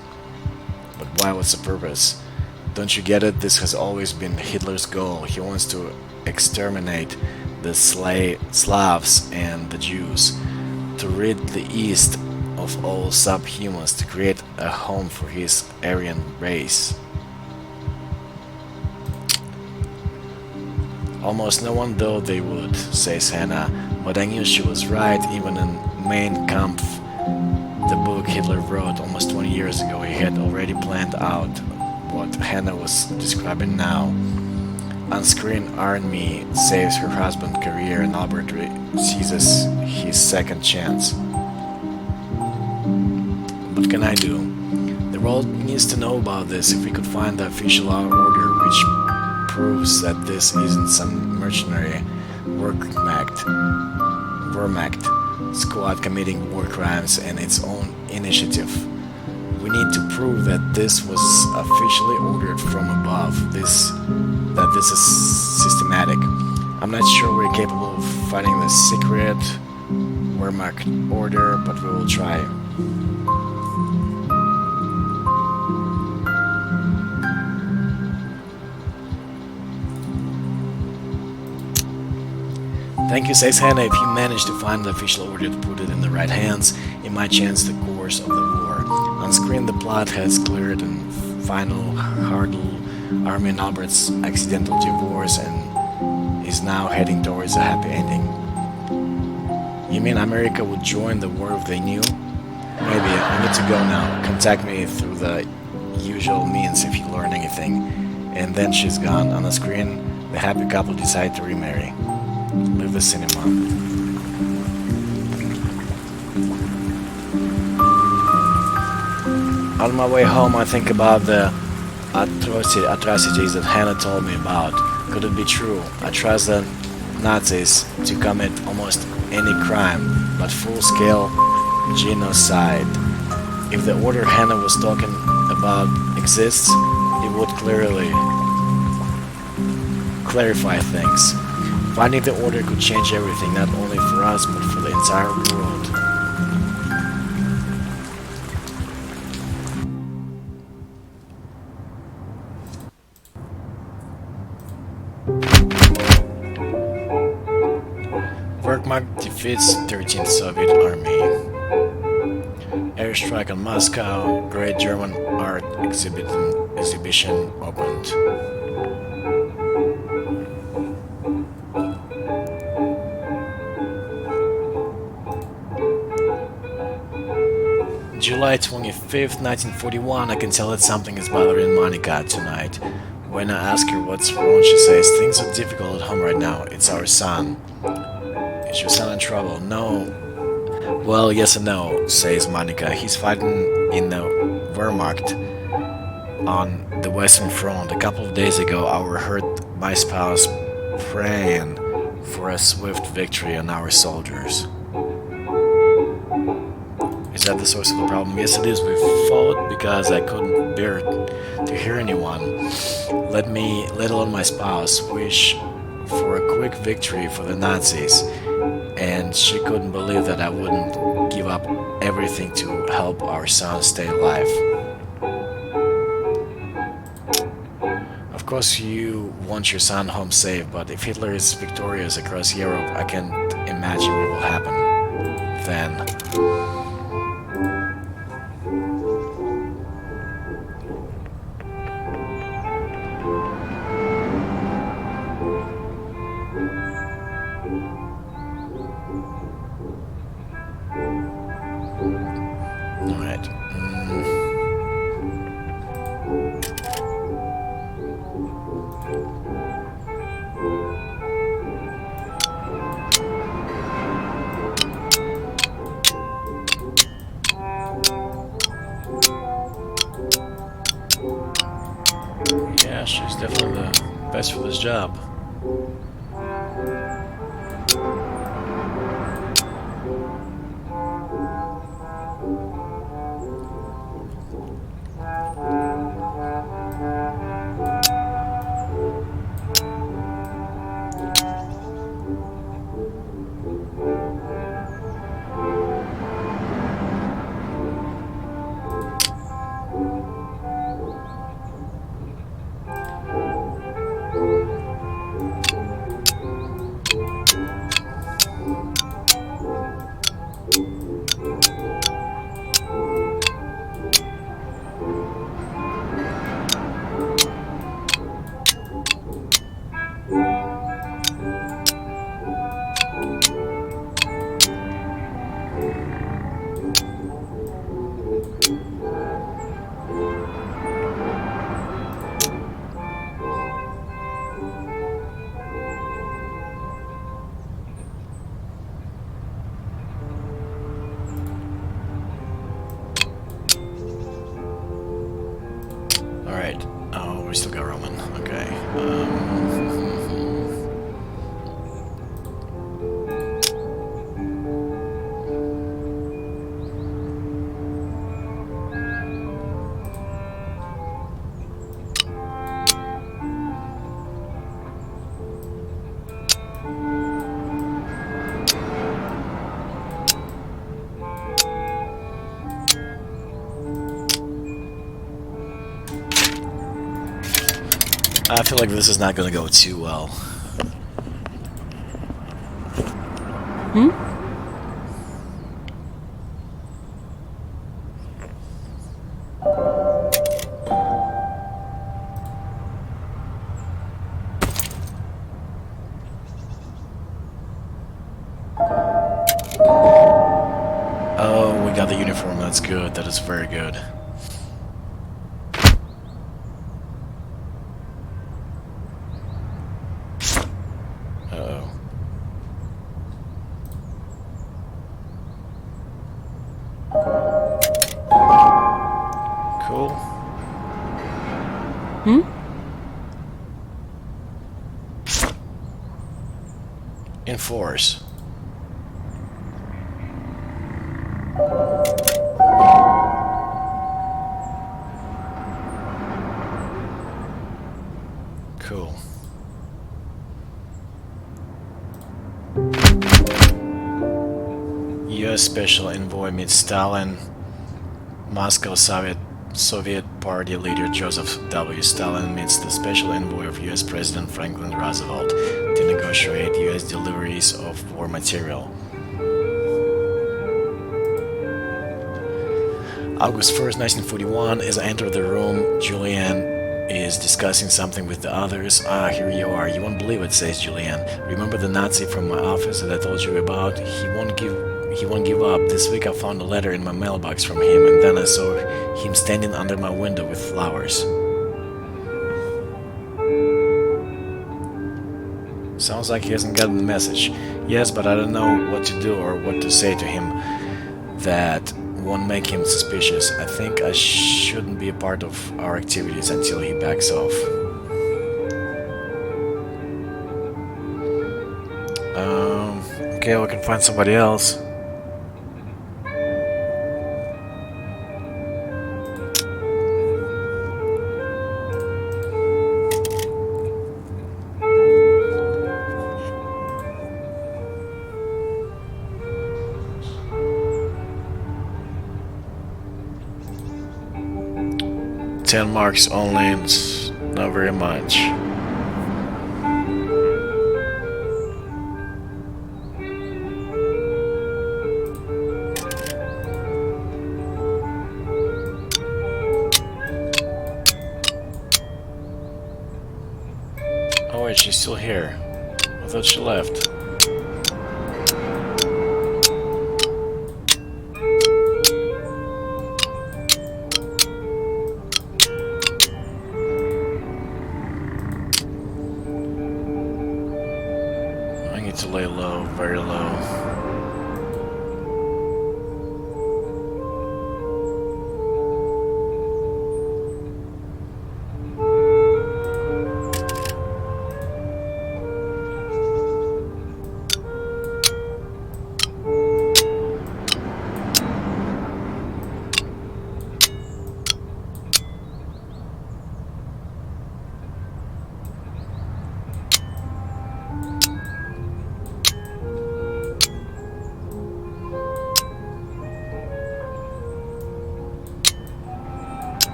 But why? What's the purpose? Don't you get it? This has always been Hitler's goal. He wants to exterminate the Slavs and the Jews, to rid the East of all subhumans, to create a home for his Aryan race. Almost no one thought they would, says Hannah, but I knew she was right. Even in Mein Kampf, the book Hitler wrote almost 20 years ago, he had already planned out what Hannah was describing now. On screen, Army saves her husband's career and Albert seizes his second chance. What can I do? The world needs to know about this. If we could find the official order which proves that this isn't some mercenary Wehrmacht squad committing war crimes and its own initiative. We need to prove that this was officially ordered from above, that this is systematic. I'm not sure we're capable of fighting the secret Wehrmacht order, but we will try. Thank you, says Hannah. If you manage to find the official order to put it in the right hands, it might change the course of the war. On screen, the plot has cleared and final hurdle. Army and Albert's accidental divorce and is now heading towards a happy ending. You mean America would join the war if they knew? Maybe. I need to go now. Contact me through the usual means if you learn anything. And then she's gone. On the screen, the happy couple decide to remarry. Leave the cinema. On my way home, I think about the atrocities that Hannah told me about. Could it be true? I trust the Nazis to commit almost any crime, but full-scale genocide. If the order Hannah was talking about exists, it would clearly clarify things. Finding the order could change everything, not only for us, but for the entire world. Wehrmacht defeats 13th Soviet Army. Airstrike on Moscow. Great German art exhibition opened. July 25th, 1941, I can tell that something is bothering Monica tonight. When I ask her what's wrong, she says, things are difficult at home right now. It's our son. Is your son in trouble? No. Well, yes and no, says Monica. He's fighting in the Wehrmacht on the Western Front. A couple of days ago, I overheard my spouse praying for a swift victory on our soldiers. Is that the source of the problem? Yes, it is. We fought because I couldn't bear to hear anyone, let alone my spouse, wish for a quick victory for the Nazis, and she couldn't believe that I wouldn't give up everything to help our son stay alive. Of course, you want your son home safe, but if Hitler is victorious across Europe, I can't imagine what will happen then. Alright. Yeah, she's definitely the best for this job. Alright. Oh, we still got Roman. Okay. I feel like this is not going to go too well. Oh, we got the uniform. That's good. That is very good. Uh-oh. Cool. Enforce. Cool. U.S. Special Envoy meets Stalin. Moscow Soviet Party leader Joseph W. Stalin meets the Special Envoy of U.S. President Franklin Roosevelt to negotiate U.S. deliveries of war material. August 1st, 1941, as I enter the room, Julian is discussing something with the others. Ah, here you are. You won't believe it, says Julian. Remember the Nazi from my office that I told you about? He won't give up. This week I found a letter in my mailbox from him, and then I saw him standing under my window with flowers. Sounds like he hasn't gotten the message. Yes, but I don't know what to do or what to say to him that won't make him suspicious. I think I shouldn't be a part of our activities until he backs off. Okay, we can find somebody else. Ten marks only, it's not very much. Oh wait, she's still here. I thought she left. I need to lay low, very low.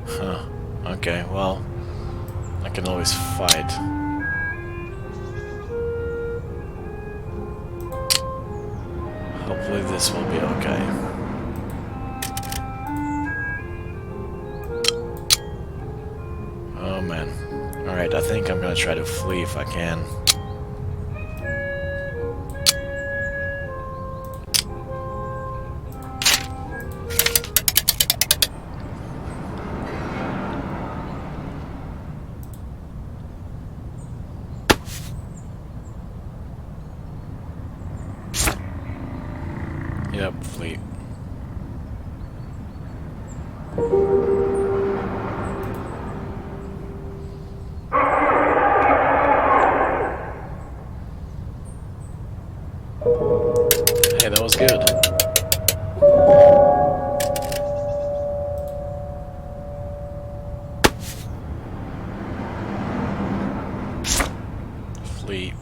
Huh. Okay, well, I can always fight. Hopefully this will be okay. Oh man. Alright, I think I'm gonna try to flee if I can. Yep, flee. Hey, that was good. Flee.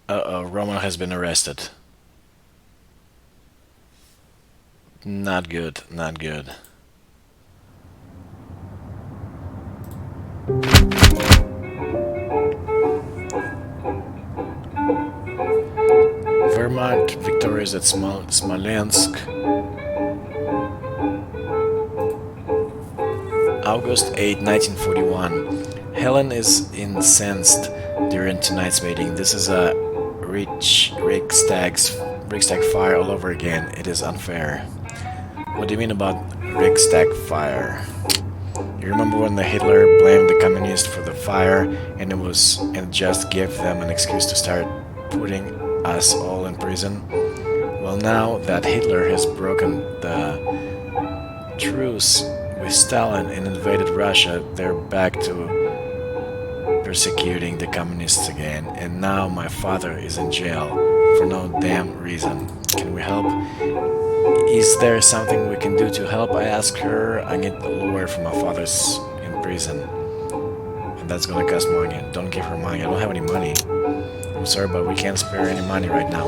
Uh-oh, Roman has been arrested. Not good, not good. Wehrmacht victorious at Smolensk. August 8, 1941. Helen is incensed during tonight's meeting. This is a Riksdag fire all over again. It is unfair. What do you mean about Riksdag fire? You remember when the Hitler blamed the communists for the fire and just gave them an excuse to start putting us all in prison? Well, now that Hitler has broken the truce with Stalin and invaded Russia, they're back to persecuting the communists again, and now my father is in jail for no damn reason. Can we help? Is there something we can do to help? I asked her. I need a lawyer for my father's in prison, and that's gonna cost money. Don't give her money. I don't have any money. I'm sorry, but we can't spare any money right now.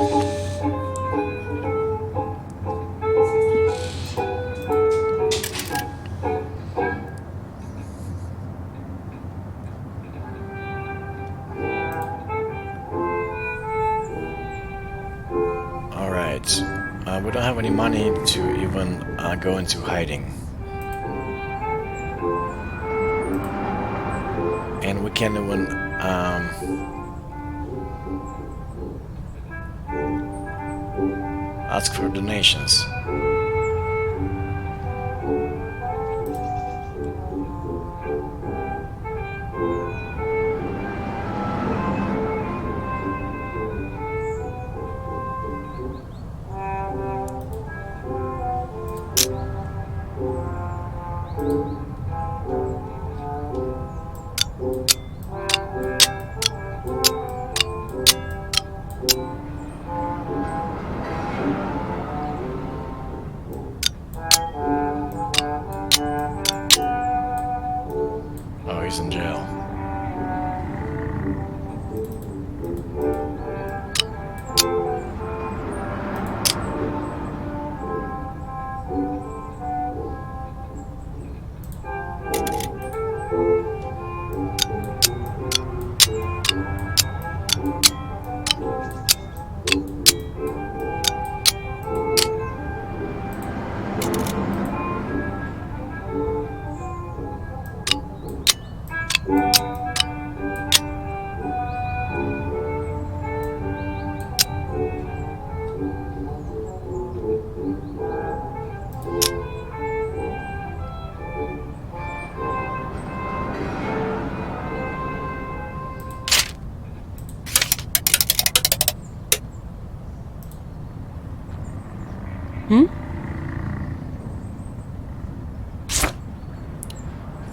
Alright, we don't have any money to even go into hiding. And we can't even ask for donations. Oh, he's in jail.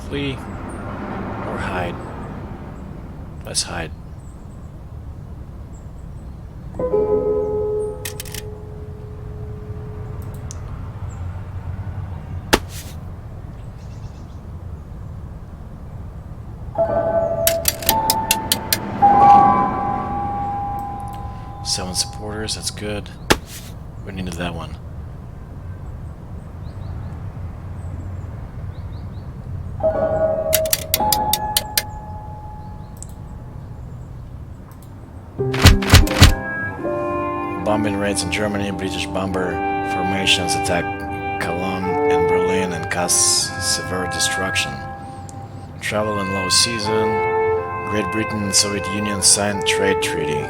Flee or hide. Let's hide. Seven supporters, that's good. We needed that one. Bombing raids in Germany, British bomber formations attack Cologne and Berlin and cause severe destruction. Travel in low season, Great Britain and Soviet Union signed trade treaty.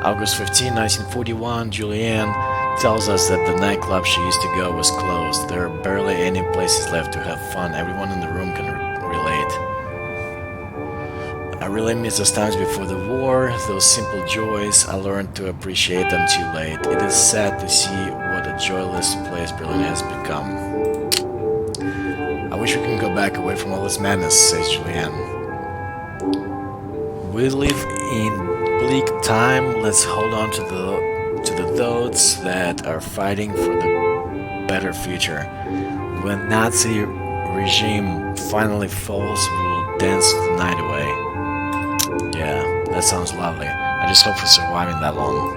August 15, 1941, Julianne tells us that the nightclub she used to go was closed. There are barely any places left to have fun. Everyone in the room can relate. I really miss those times before the war, those simple joys. I learned to appreciate them too late. It is sad to see what a joyless place Berlin has become. I wish we can go back away from all this madness, says Julianne. We live in bleak time. Let's hold on to those that are fighting for the better future. When Nazi regime finally falls, we will dance the night away. Yeah, that sounds lovely. I just hope we're surviving that long.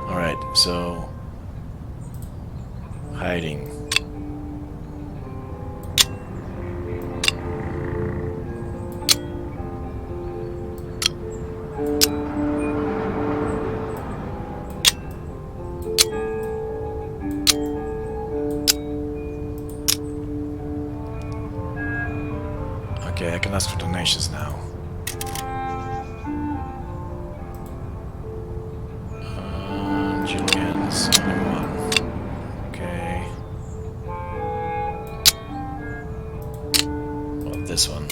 Alright, so... hiding. Okay, I can ask for donations now. Julian's only one. Okay. Well, this one.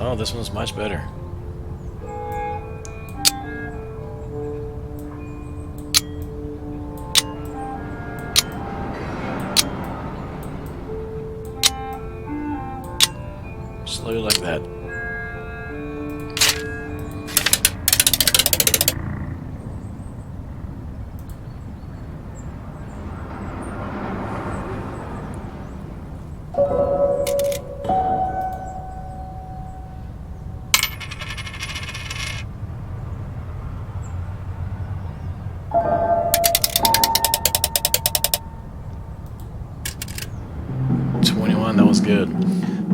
Oh, this one's much better. Slowly like that. That was good.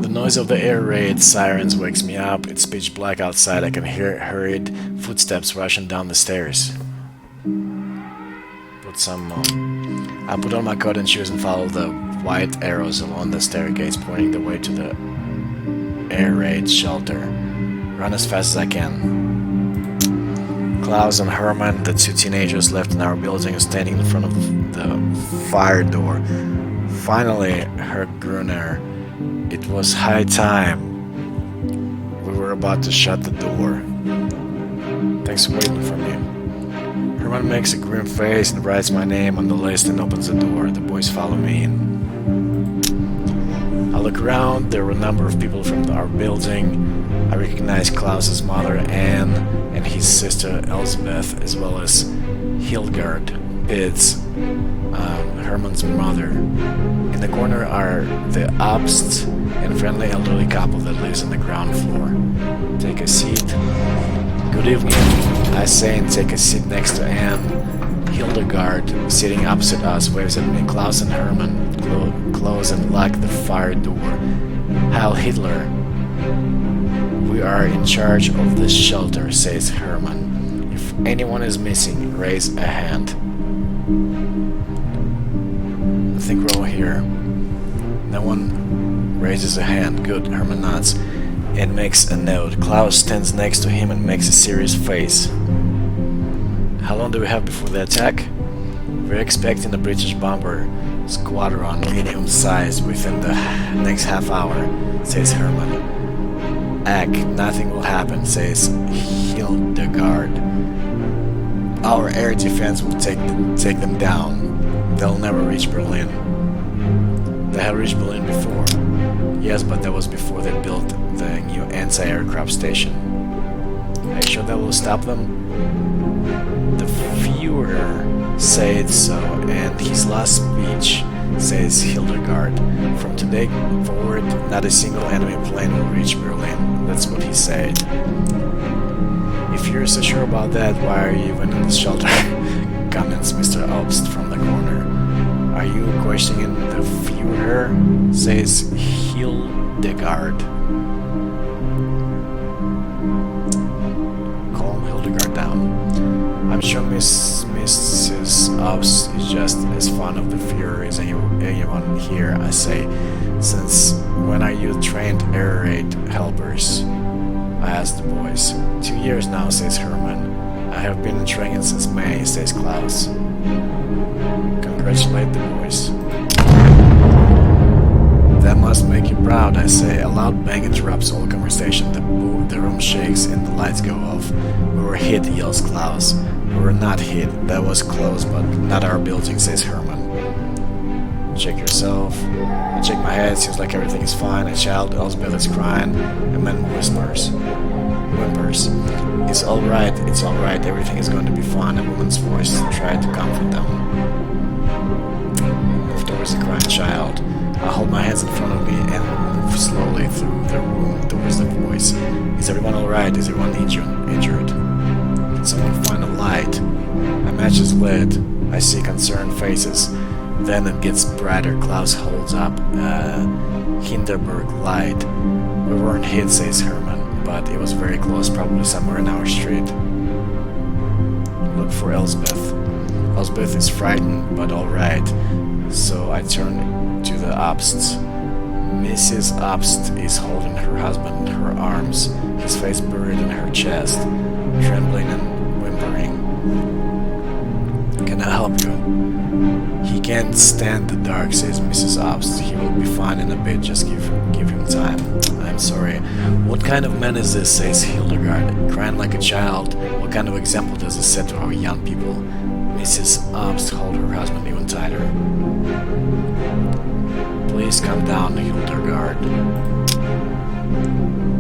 The noise of the air raid sirens wakes me up. It's pitch black outside. I can hear hurried footsteps rushing down the stairs. I put on my coat and shoes and follow the white arrows along the staircase, pointing the way to the air raid shelter. Run as fast as I can. Klaus and Herman, the two teenagers left in our building, are standing in front of the fire door. Finally, heard Gruner. It was high time. We were about to shut the door. Thanks for waiting for me. Herman makes a grim face and writes my name on the list and opens the door. The boys follow me in. I look around. There were a number of people from our building. I recognize Klaus's mother, Anne, and his sister, Elizabeth, as well as Hildegard, Pids, Herman's mother. In the corner are the Obst and friendly elderly couple that lives on the ground floor. Take a seat. Good evening, I say, and take a seat next to Anne. Hildegard, sitting opposite us, waves at me. Klaus and Herman close and lock the fire door. Heil Hitler. We are in charge of this shelter, says Herman. If anyone is missing, raise a hand. I think we're all here. No one raises a hand. Good, Herman nods and makes a note. Klaus stands next to him and makes a serious face. How long do we have before the attack? We're expecting a British bomber squadron medium size within the next half hour, says Herman. Nothing will happen, says Hildegard. Our air defense will take them down. They'll never reach Berlin. They have reached Berlin before. Yes, but that was before they built the new anti-aircraft station. Are you sure that will stop them? The Führer said so, and his last speech, says Hildegard. From today forward, not a single enemy plane will reach Berlin. That's what he said. If you're so sure about that, why are you even in the shelter? Comments Mr. Obst from the corner. Are you questioning the Führer? Says Hildegard. Calm Hildegard down. I'm sure Mrs. Obst is just as fond of the Führer as anyone here, I say. Since when are you trained air raid helpers? I asked the boys. 2 years now, says Herman. I have been in training since May, says Klaus. Congratulate the boys. That must make you proud, I say. A loud bang interrupts all conversation. The room shakes and the lights go off. We were hit, yells Klaus. We were not hit. That was close, but not our building, says Herman. Check yourself. I check my head, seems like everything is fine. A child, Elizabeth, is crying. A man whimpers. It's alright, everything is going to be fine. A woman's voice tried to comfort them. Move towards the crying slowly through the room towards the voice. Is everyone alright? Is everyone injured? Can someone find a light? A match is lit. I see concerned faces. Then it gets brighter. Klaus holds up a Hindenburg light. We weren't hit, says Herman, but it was very close, probably somewhere in our street. Look for Elsbeth. Elsbeth is frightened, but alright. So I turn to the Obsts. Mrs. Obst is holding her husband in her arms, his face buried in her chest, trembling and whimpering. Can I help you? He can't stand the dark, says Mrs. Obst. He will be fine in a bit, just give him time. I'm sorry. What kind of man is this, says Hildegard, crying like a child. What kind of example does this set to our young people? Mrs. Obst held her husband even tighter. Please calm down, Hildegard.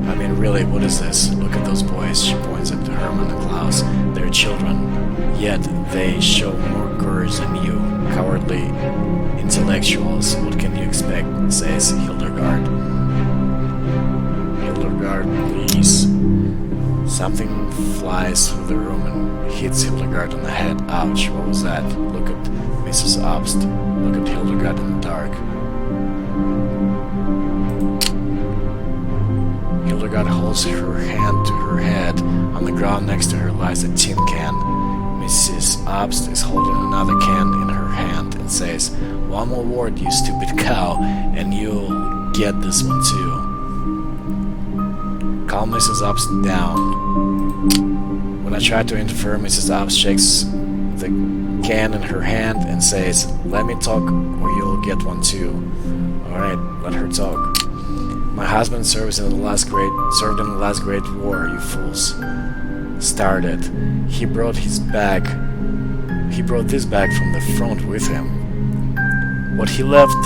I mean, really, what is this? Look at those boys. She points at Herman and Klaus. They're children. Yet they show more courage than you. Cowardly intellectuals. What can you expect? Says Hildegard. Hildegard, please. Something flies through the room and hits Hildegard on the head. Ouch, what was that? Look at Mrs. Obst. Look at Hildegard in the dark. Hildegard holds her hand to her head. On the ground next to her lies a tin can. Mrs. Obst is holding another can in her hand and says, "One more word, you stupid cow, and you'll get this one too." Calm Mrs. Obst down. When I try to interfere, Mrs. Obst shakes the can in her hand and says, "Let me talk or you'll get one too." Alright, let her talk. My husband served in the last great war, you fools. Started. He brought this bag from the front with him. What he left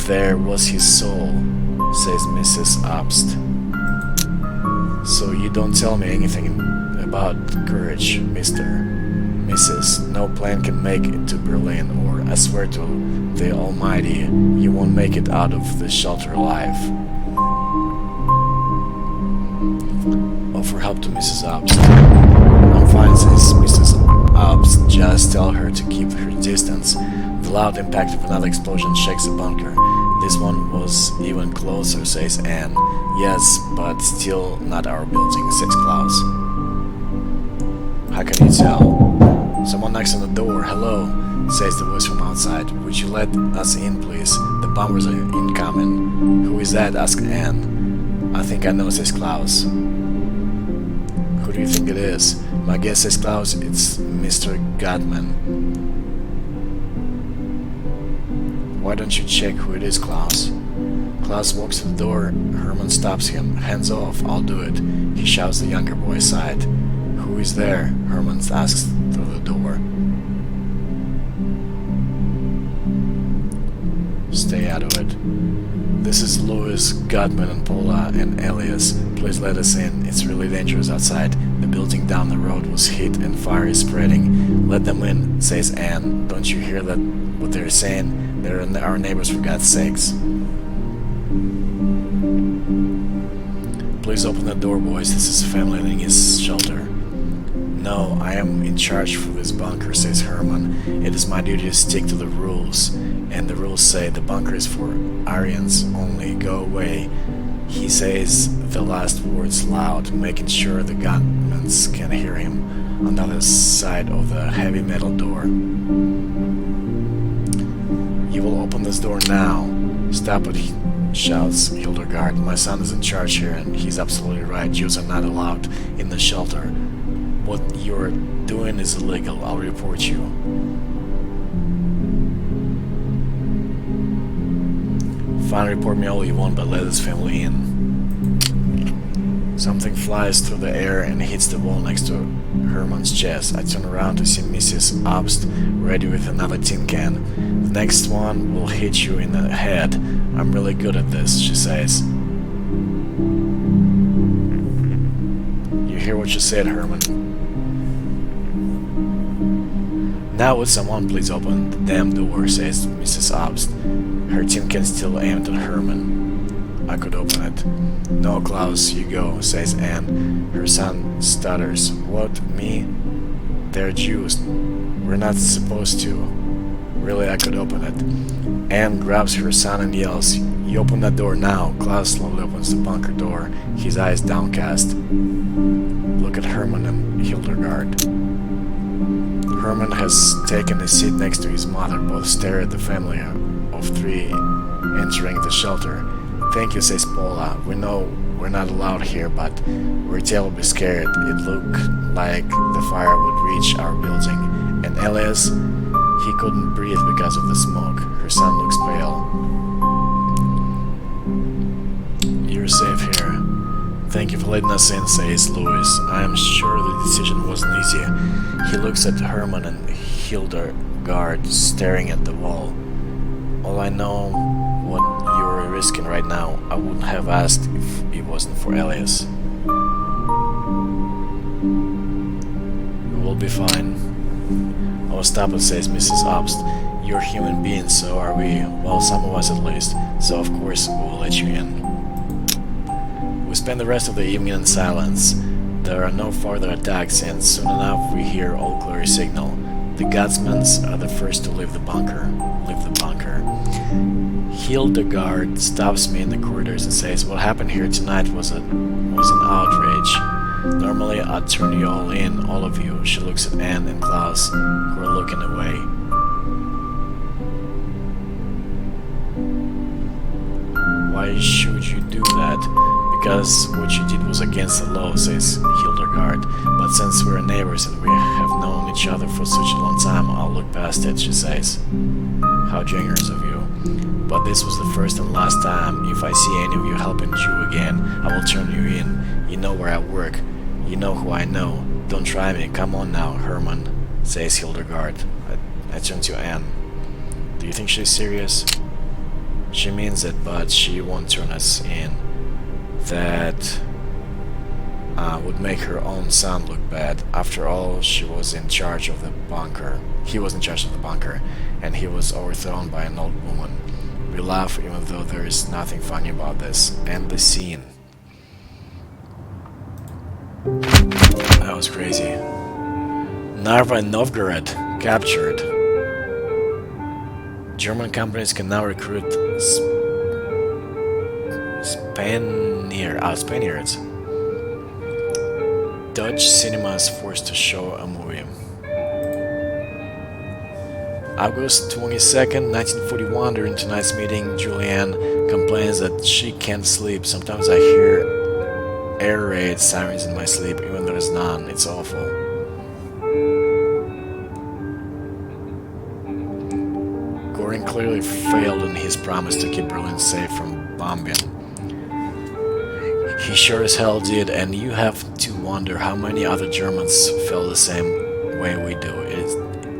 there was his soul, says Mrs. Obst. So you don't tell me anything about courage, Mrs. No plane can make it to Berlin, or I swear to the Almighty, you won't make it out of the shelter alive. Offer help to Mrs. Obst. I'm fine, says Mrs. Obst. Just tell her to keep her distance. The loud impact of another explosion shakes the bunker. This one was even closer, says Anne. Yes, but still not our building, says Klaus. How can you tell? Someone knocks on the door. Hello, says the voice from outside. Would you let us in, please? The bombers are incoming. Who is that? Asked Anne. I think I know, says Klaus. Who do you think it is? My guess, says Klaus, it's Mr. Gottman. Why don't you check who it is, Klaus? Klaus walks to the door. Herman stops him. Hands off, I'll do it. He shouts the younger boy aside. Who is there? Herman asks through the door. Stay out of it. This is Louis, Gottman, and Paula, and Elias. Please let us in. It's really dangerous outside. The building down the road was hit and fire is spreading. Let them in, says Anne. Don't you hear that? What they're saying? They're our neighbors, for God's sakes. Please open the door, boys. This is a family in his shelter. No, I am in charge for this bunker, says Herman. It is my duty to stick to the rules. And the rules say the bunker is for Aryans only. Go away. He says the last words loud, making sure the gunmen can hear him on the other side of the heavy metal door. You will open this door now. Stop it, shouts Hildegard. My son is in charge here, and he's absolutely right. Jews are not allowed in the shelter. What you're doing is illegal. I'll report you. Fine, report me all you want, but let this family in. Something flies through the air and hits the wall next to Herman's chest. I turn around to see Mrs. Obst ready with another tin can. The next one will hit you in the head. I'm really good at this, she says. You hear what you said, Herman. Now would someone please open the damn door, says Mrs. Obst. Her tin can still aimed at Herman. I could open it. No, Klaus, you go, says Anne. Her son stutters. What, me? They're Jews. We're not supposed to. Really, I could open it. Anne grabs her son and yells, You open that door now. Klaus slowly opens the bunker door, his eyes downcast. Look at Herman and Hildegard. Herman has taken a seat next to his mother. Both stare at the family of three entering the shelter. Thank you, says Paula. We know we're not allowed here, but we're terribly scared. It looked like the fire would reach our building. And Elias, he couldn't breathe because of the smoke. Her son looks pale. You're safe here. Thank you for letting us in, says Louis. I am sure the decision wasn't easy. He looks at Herman and Hildegard staring at the wall. All I know what you're risking right now. I wouldn't have asked if it wasn't for Elias. We will be fine. Oh, stop it, says Mrs. Obst. You're human beings, so are we. Well, some of us at least. So of course we will let you in. We spend the rest of the evening in silence. There are no further attacks, and soon enough we hear all clear signal. The Gutsmans are the first to leave the bunker. Hildegard stops me in the corridors and says, What happened here tonight was an outrage. Normally I'd turn you all in, all of you. She looks at Anne and Klaus, who are looking away. Why should you do that? Because what you did was against the law, says Hildegard. But since we're neighbors and we have known each other for such a long time, I'll look past it, she says. How generous of you. But this was the first and last time. If I see any of you helping Jew again, I will turn you in. You know where I work. You know who I know. Don't try me. Come on now, Herman, says Hildegard. I turn to Anne. Do you think she's serious? She means it, but she won't turn us in. That would make her own son look bad. After all, she was in charge of the bunker. He was in charge of the bunker, and he was overthrown by an old woman. We laugh even though there is nothing funny about this. End the scene. That was crazy. Narva and Novgorod captured. German companies can now recruit Spaniards. Dutch cinema is forced to show a movie. August 22nd, 1941, during tonight's meeting, Julianne complains that she can't sleep. Sometimes I hear air raid sirens in my sleep, even though there's none. It's awful. Goring clearly failed in his promise to keep Berlin safe from bombing. He sure as hell did, and you have to wonder how many other Germans feel the same way we do.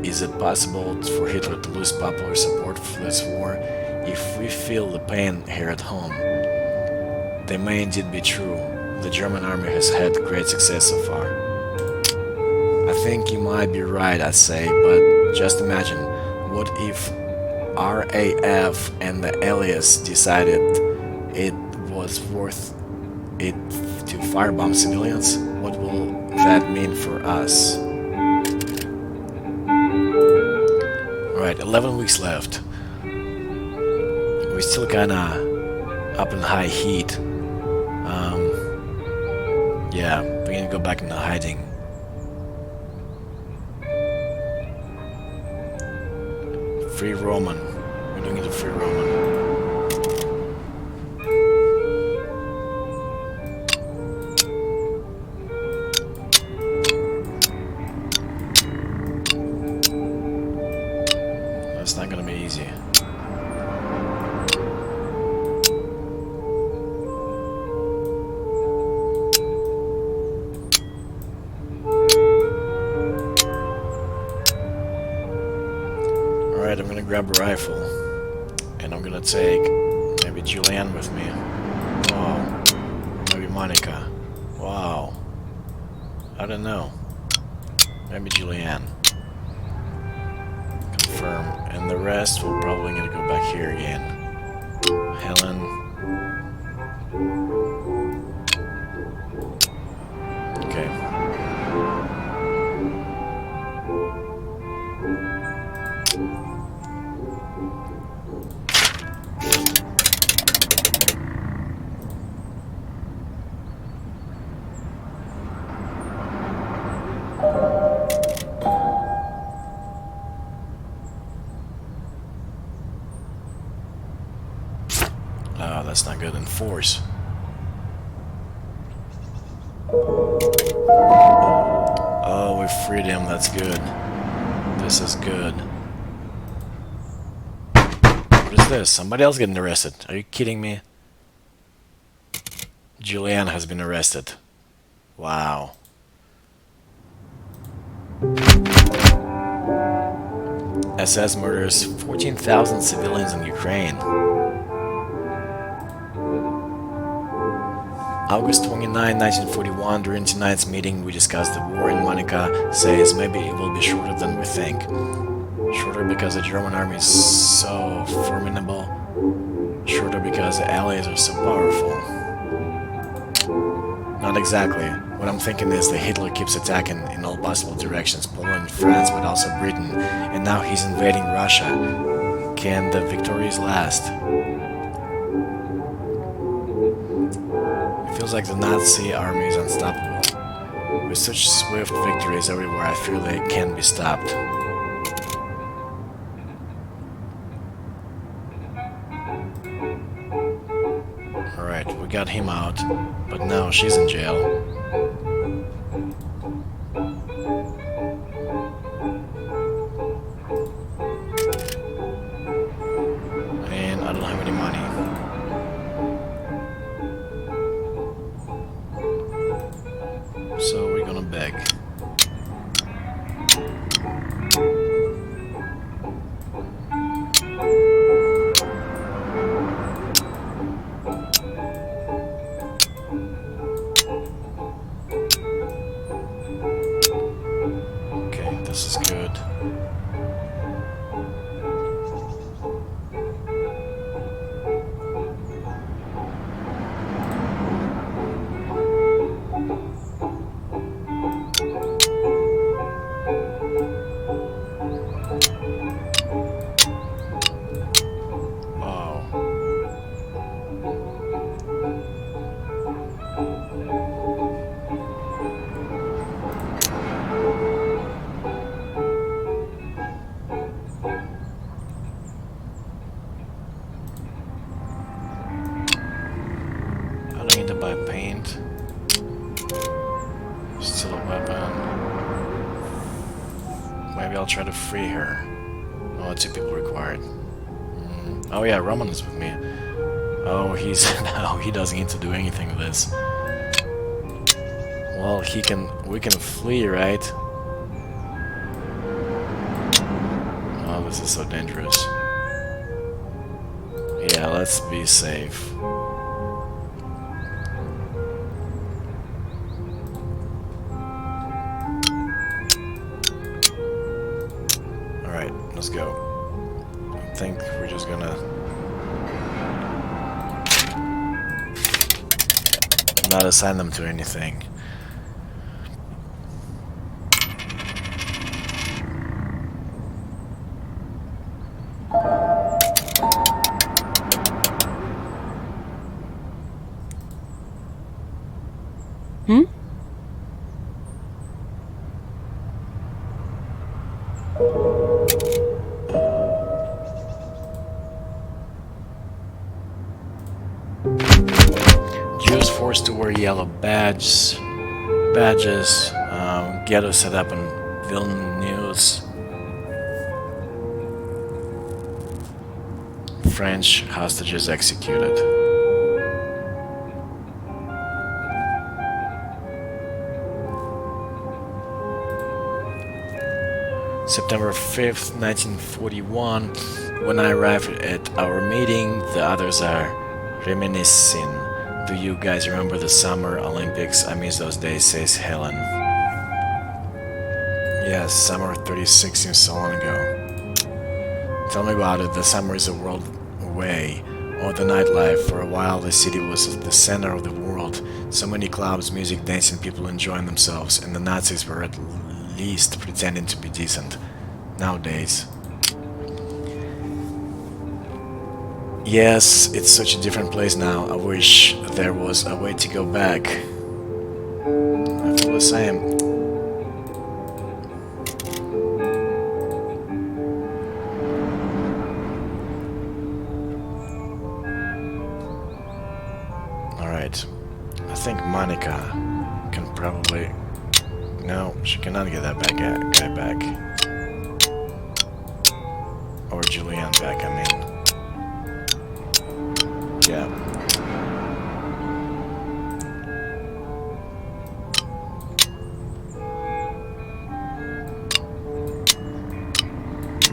Is it possible for Hitler to lose popular support for this war? If we feel the pain here at home, they may indeed be true. The German army has had great success so far. I think you might be right, I say, but just imagine, what if RAF and the Allies decided it was worth it to firebomb civilians? What will that mean for us? Alright, 11 weeks left. We're still kinda up in high heat. Yeah, we're gonna go back into hiding. Free Roman. We're doing it to Free Roman. That's not gonna be easy. Alright, I'm gonna grab a rifle. And I'm gonna take maybe Julianne with me. Wow. Or maybe Monica. Wow. I don't know. Maybe Julianne. Confirm. And the rest, we're probably gonna go back here again. Helen. Okay. Oh, that's not good. Enforce. Oh, we freed him. That's good. This is good. What is this? Somebody else getting arrested. Are you kidding me? Julianne has been arrested. Wow. SS murders 14,000 civilians in Ukraine. August 29, 1941, during tonight's meeting, we discussed the war, and Monica says maybe it will be shorter than we think. Shorter because the German army is so formidable. Shorter because the Allies are so powerful. Not exactly. What I'm thinking is that Hitler keeps attacking in all possible directions, Poland, France, but also Britain, and now he's invading Russia. Can the victories last? It feels like the Nazi army is unstoppable. With such swift victories everywhere, I feel they can't be stopped. Alright, we got him out, but now she's in jail. And I don't have any money. So we're gonna beg. Okay, this is good. I don't need to buy paint. Still a weapon. Maybe I'll try to free her. Oh, 2 people required. Oh yeah, Roman is with me. Oh, he's no, he doesn't need to do anything with this. Well, we can flee, right? Oh, this is so dangerous. Yeah, let's be safe. Alright, let's go. I think we're just gonna not assign them to anything. Jews forced to wear yellow badges. Ghetto set up in Vilnius. French hostages executed. September 5th, 1941. When I arrived at our meeting, the others are reminiscing. Do you guys remember the Summer Olympics? I miss those days, says Helen. Yes, summer 36 seems so long ago. Tell me about it. The summer is a world away. or the nightlife. For a while, the city was the center of the world. So many clubs, music, dancing, people enjoying themselves, and the Nazis were at least pretending to be decent. Nowadays, yes, it's such a different place now. I wish there was a way to go back. I feel the same. Alright. I think Monica can probably... No, she cannot get that guy back. Or Julianne back, I mean. Yeah.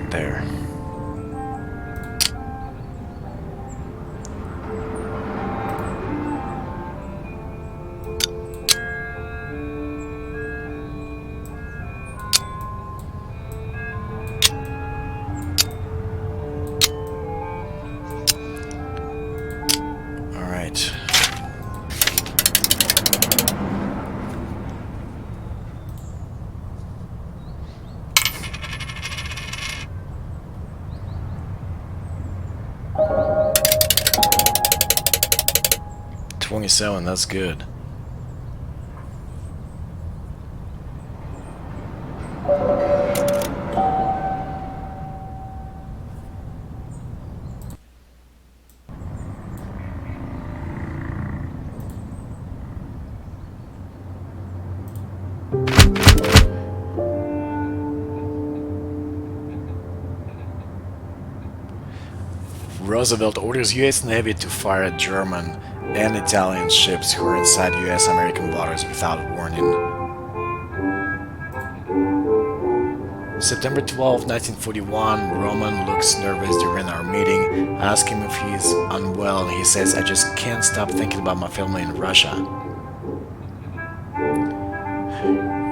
There. Alright. $27, that's good. Roosevelt orders U.S. Navy to fire at German and Italian ships who were inside U.S.-American waters without warning. September 12, 1941, Roman looks nervous during our meeting. I ask him if he's unwell and he says, I just can't stop thinking about my family in Russia.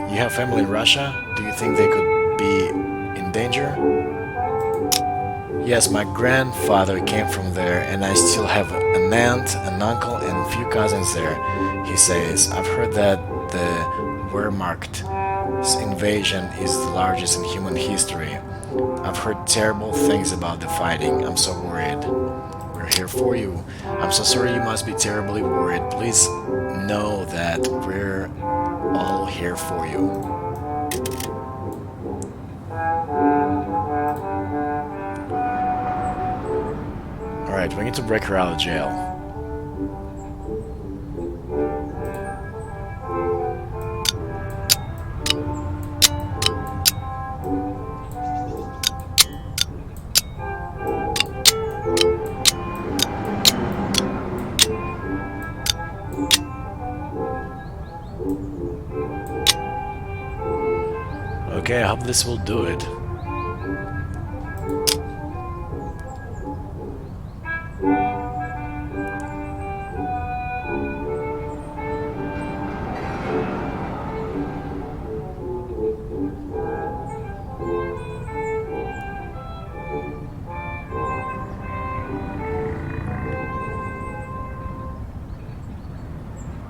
You have family in Russia? Do you think they could be in danger? Yes, my grandfather came from there, and I still have an aunt, an uncle, and a few cousins there, he says. I've heard that the Wehrmacht's invasion is the largest in human history. I've heard terrible things about the fighting. I'm so worried. We're here for you. I'm so sorry you must be terribly worried. Please know that we're all here for you. Alright, we need to break her out of jail. Okay, I hope this will do it.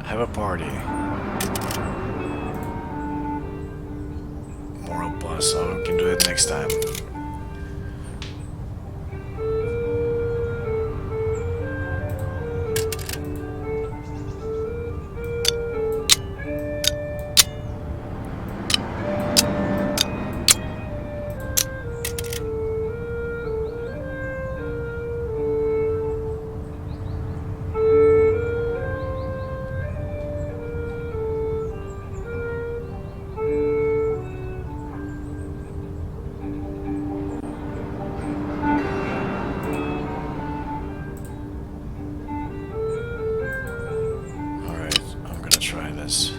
Have a party. Moral plus, so we can do it next time. Try this.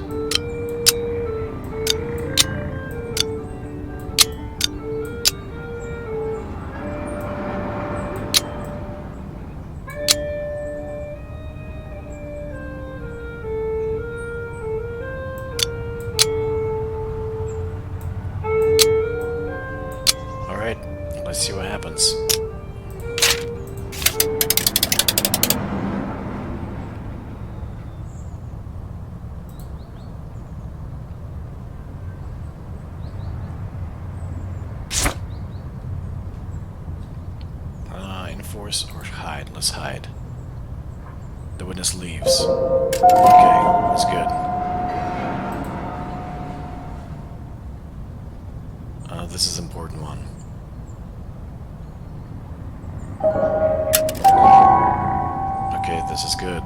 All right, let's see what happens. force or hide? Let's hide. The witness leaves. Okay, that's good. This is an important one. Okay, this is good.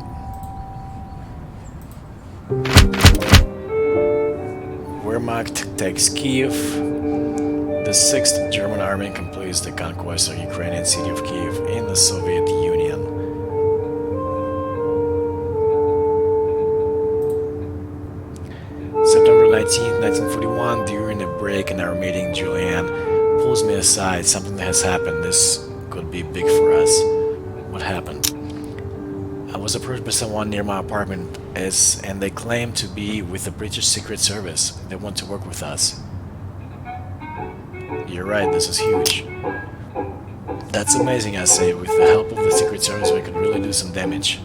Wehrmacht takes Kiev. The 6th German Army completes the conquest of Ukrainian city of Kiev in the Soviet Union. September 19th, 1941, during a break in our meeting, Julianne pulls me aside. Something has happened. This could be big for us. What happened? I was approached by someone near my apartment and they claim to be with the British Secret Service. They want to work with us. You're right, this is huge. That's amazing, I say. With the help of the Secret Service, we could really do some damage.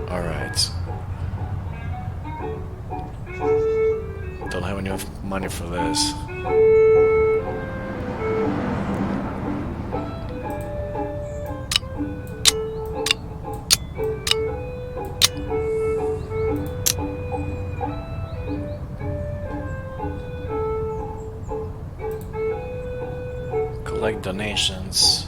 Alright. Don't have enough money for this. Collect donations.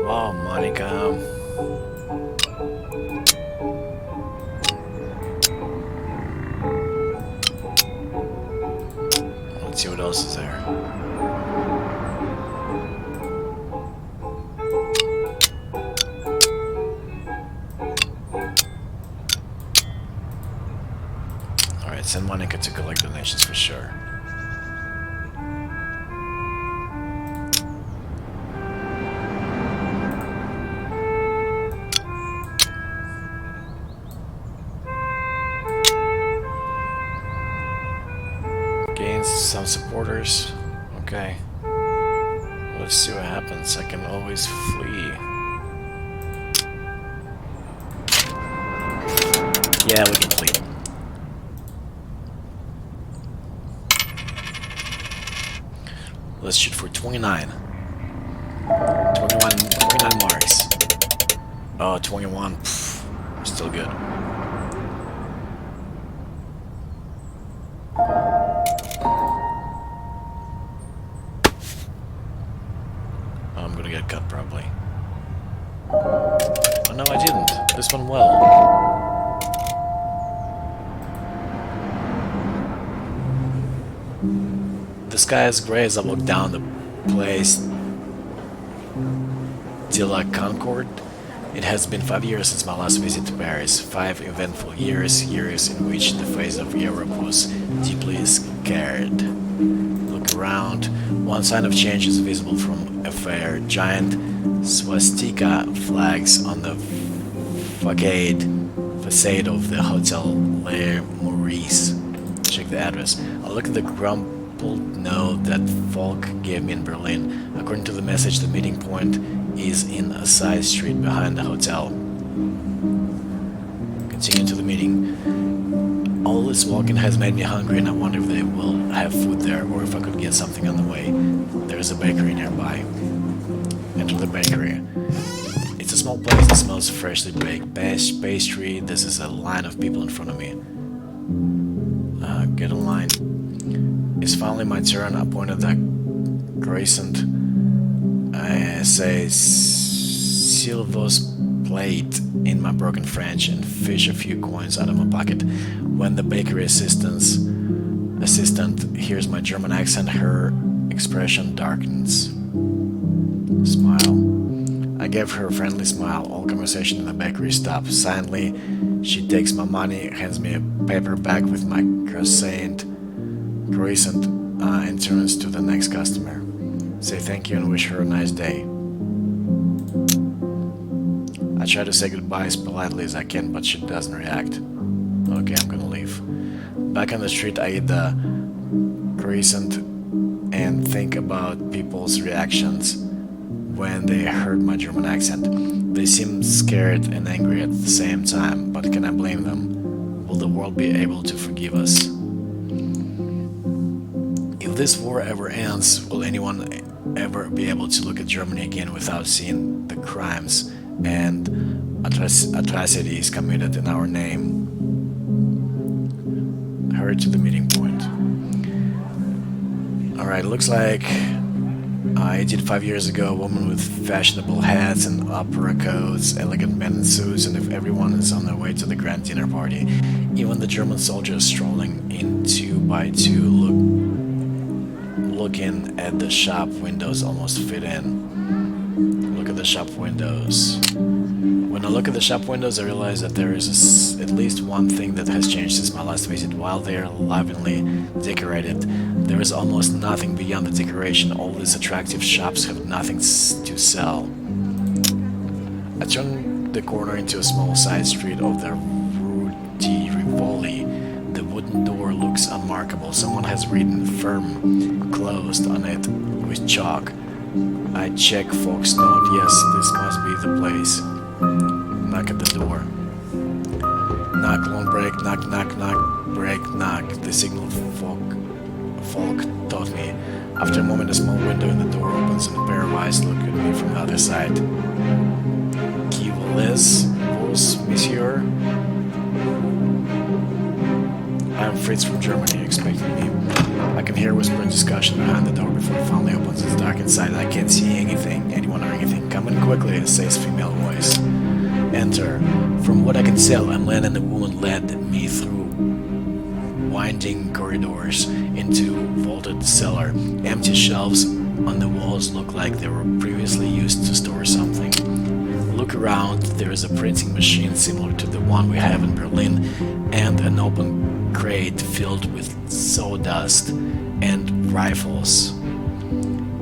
Wow, Monica. Let's see what else is there. Alright, send Monica to collect donations for sure. Gains some supporters. Okay. Let's see what happens. I can always flee. Yeah, we can flee. Let's shoot for 29. 29 marks. Oh, 21. Pff, still good. I'm gonna get cut probably. Oh no, I didn't. This one well. The sky is gray as I walk down the place de la Concorde. It has been 5 years since my last visit to Paris. 5 eventful years, years in which the face of Europe was deeply scared. Look around. One sign of change is visible from afar. Giant swastika flags on the facade of the Hotel Le Maurice. Check the address. I'll look at the crumpled note that Falk gave me in Berlin. According to the message, the meeting point is in a side street behind the hotel. Continue to the meeting. All this walking has made me hungry, and I wonder if they will have food there, or if I could get something on the way. There's a bakery nearby. Enter the bakery. It's a small place that smells freshly baked pastry. This is a line of people in front of me. Get in line. It's finally my turn. I point at that crescent. I say "s'il vous plaît" in my broken French and fish a few coins out of my pocket. When the bakery assistant hears my German accent, her expression darkens. Smile. I give her a friendly smile. All conversation in the bakery stops. Silently, she takes my money, hands me a paper bag with my croissant, and turns to the next customer. Say thank you and wish her a nice day. I try to say goodbye as politely as I can, but she doesn't react. Okay, I'm gonna leave. Back on the street, I eat the croissant and think about people's reactions when they heard my German accent. They seem scared and angry at the same time, but can I blame them? Will the world be able to forgive us? If this war ever ends, will anyone ever be able to look at Germany again without seeing the crimes and atrocities committed in our name? Hurry to the meeting point. Alright, looks like 85 years ago, a woman with fashionable hats and opera coats, elegant men in suits, and if everyone is on their way to the grand dinner party. Even the German soldiers strolling in two by two, looking at the shop windows almost fit in. Look at the shop windows. When I look at the shop windows, I realize that there is at least one thing that has changed since my last visit. While they are lovingly decorated, there is almost nothing beyond the decoration. All these attractive shops have nothing to sell. I turn the corner into a small side street of the Rue di Rivoli. The wooden door looks unmarkable. Someone has written "firm closed" on it with chalk. I check Fox note. Yes, this must be the place. Knock at the door. Knock, won't break, knock, knock, knock, break, knock. The signal folk taught me. After a moment, a small window in the door opens and a pair of eyes look at me from the other side. Qui vous, monsieur? I'm Fritz from Germany, expecting me. I can hear whispering discussion behind the door before it finally opens. It's dark inside. I can't see anyone or anything. Come in quickly, says female voice. Enter. From what I can tell, a man and a woman led me through winding corridors into vaulted cellar. Empty shelves on the walls look like they were previously used to store something. Look around. There is a printing machine similar to the one we have in Berlin, and an open crate filled with sawdust and rifles.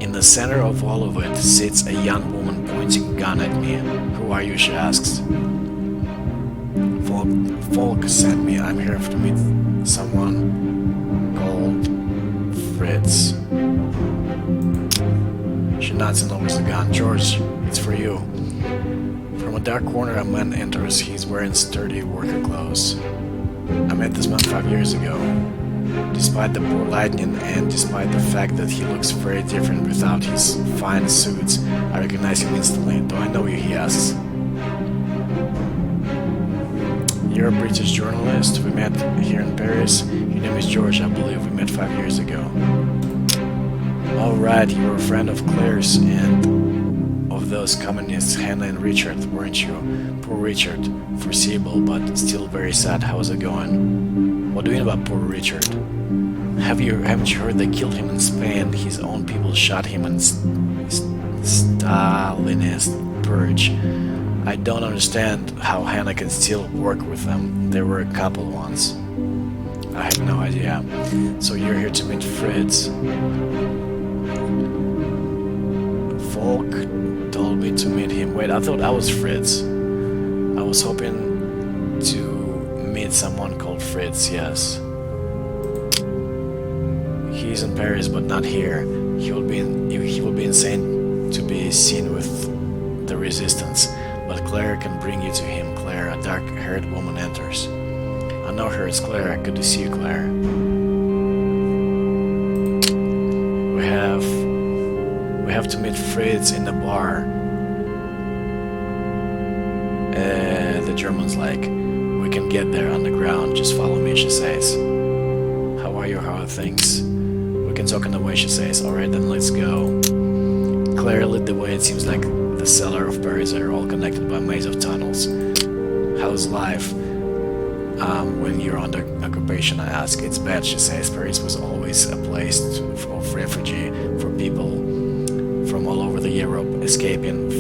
In the center of all of it sits a young woman pointing a gun at me. Who are you? She asks. Folk sent me. I'm here to meet someone called Fritz. She nods and lowers the gun. George, it's for you. From a dark corner, a man enters. He's wearing sturdy worker clothes. I met this man 5 years ago. Despite the poor lighting and despite the fact that he looks very different without his fine suits, I recognize him instantly. Do I know you? He asks. You're a British journalist. We met here in Paris. Your name is George. I believe we met 5 years ago. All right, you were a friend of Claire's and of those communists, Hannah and Richard, weren't you? Poor Richard. Foreseeable, but still very sad. How's it going? What do you know about poor Richard? Haven't you heard they killed him in Spain? His own people shot him in Stalinist purge. I don't understand how Hannah can still work with them. There were a couple once. I have no idea. So you're here to meet Fritz. Folk told me to meet him. Wait, I thought I was Fritz. I was hoping to meet someone called Fritz, yes. He's in Paris, but not here. He will be insane to be seen with the resistance. But Claire can bring you to him. Claire, a dark-haired woman, enters. I know her, it's Claire. Good to see you, Claire. We have to meet Fritz in the bar. The German's like, we can get there underground. Just follow me, she says. How are you? How are things? We can talk on the way, she says. Alright, then let's go. Claire lit the way. It seems like the cellar of Paris are all connected by a maze of tunnels. How's life? When you're under occupation, I ask. It's bad, she says. Paris was always a place of refuge for people from all over the Europe, escaping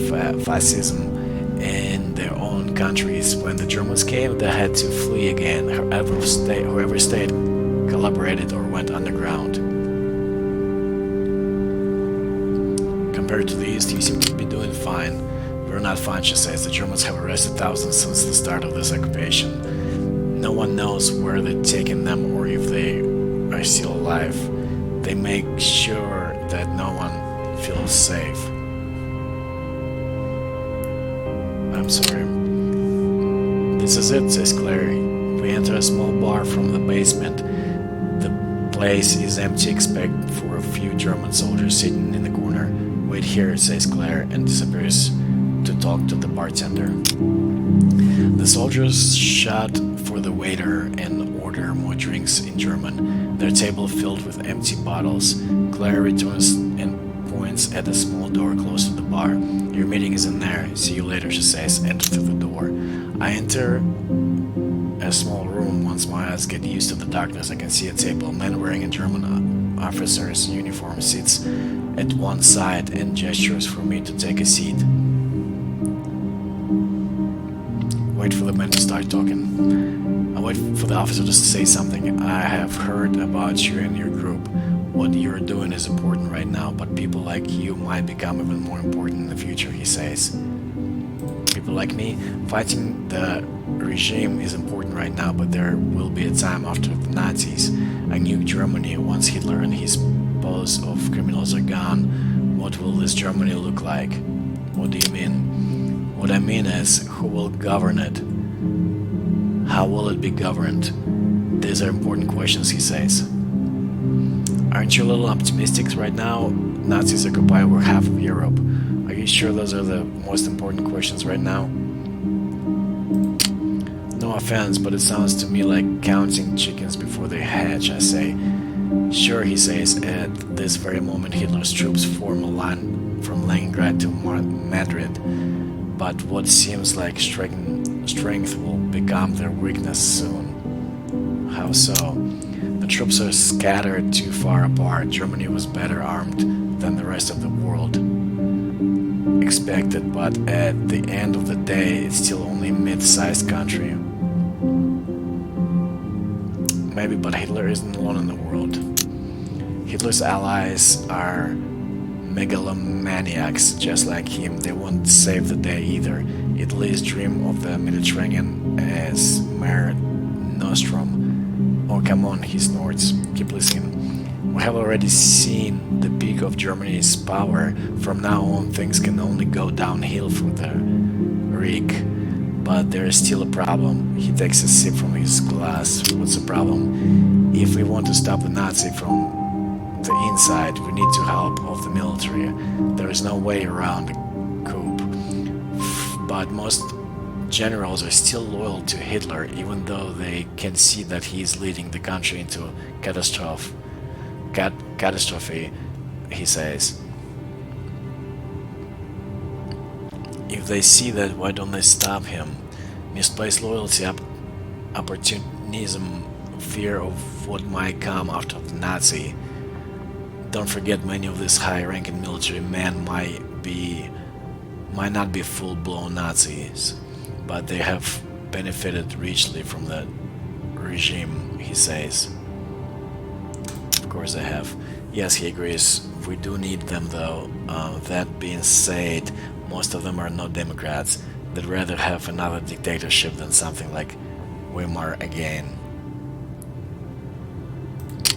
fascism in their own countries. When the Germans came, they had to flee again. Whoever stayed collaborated or went underground. Compared to the East, you seem to be doing fine. We're not fine, she says. The Germans have arrested thousands since the start of this occupation. No one knows where they've taken them or if they are still alive. They make sure that no one feels safe. I'm sorry. This is it, says Claire. We enter a small bar from the basement. The place is empty except for a few German soldiers sitting in the corner. Wait here, says Claire, and disappears to talk to the bartender. The soldiers shout for the waiter and order more drinks in German, their table filled with empty bottles. Claire returns and points at a small door close to the bar. Your meeting is in there. See you later, she says. Enter through the door. I enter a small room. Once my eyes get used to the darkness, I can see a table. A man wearing a German officer's uniform sits at one side and gestures for me to take a seat. Wait for the man to start talking. I wait for the officer to say something. I have heard about you and your group. What you're doing is important right now, but people like you might become even more important in the future, he says. People like me, fighting the regime is important right now, but there will be a time after the Nazis, a new Germany, once Hitler and his pose of criminals are gone. What will this Germany look like? What do you mean? What I mean is, who will govern it? How will it be governed? These are important questions, he says. Aren't you a little optimistic right now? Nazis occupy over half of Europe. Are you sure those are the most important questions right now? No offense, but it sounds to me like counting chickens before they hatch, I say. Sure, he says. At this very moment, Hitler's troops form a line from Leningrad to Madrid. But what seems like strength will become their weakness soon. How so? The troops are scattered too far apart. Germany was better armed than the rest of the world expected, but at the end of the day, it's still only a mid-sized country. Maybe, but Hitler isn't alone in the world. Hitler's allies are megalomaniacs just like him. They won't save the day either. Italy's dream of the Mediterranean as Mare Nostrum. Oh, come on, he snorts. Keep listening. We have already seen the peak of Germany's power. From now on, things can only go downhill for the Reich. But there is still a problem. He takes a sip from his glass. What's the problem? If we want to stop the Nazi from the inside, we need the help of the military. There is no way around the coup. But most generals are still loyal to Hitler, even though they can see that he is leading the country into catastrophe, he says. If they see that, why don't they stop him? Misplaced loyalty, opportunism, fear of what might come after the Nazi. Don't forget, many of these high-ranking military men might not be full-blown Nazis, but they have benefited richly from the regime, he says. Of course they have. Yes, he agrees. We do need them, though. That being said, most of them are not Democrats. They'd rather have another dictatorship than something like Weimar again.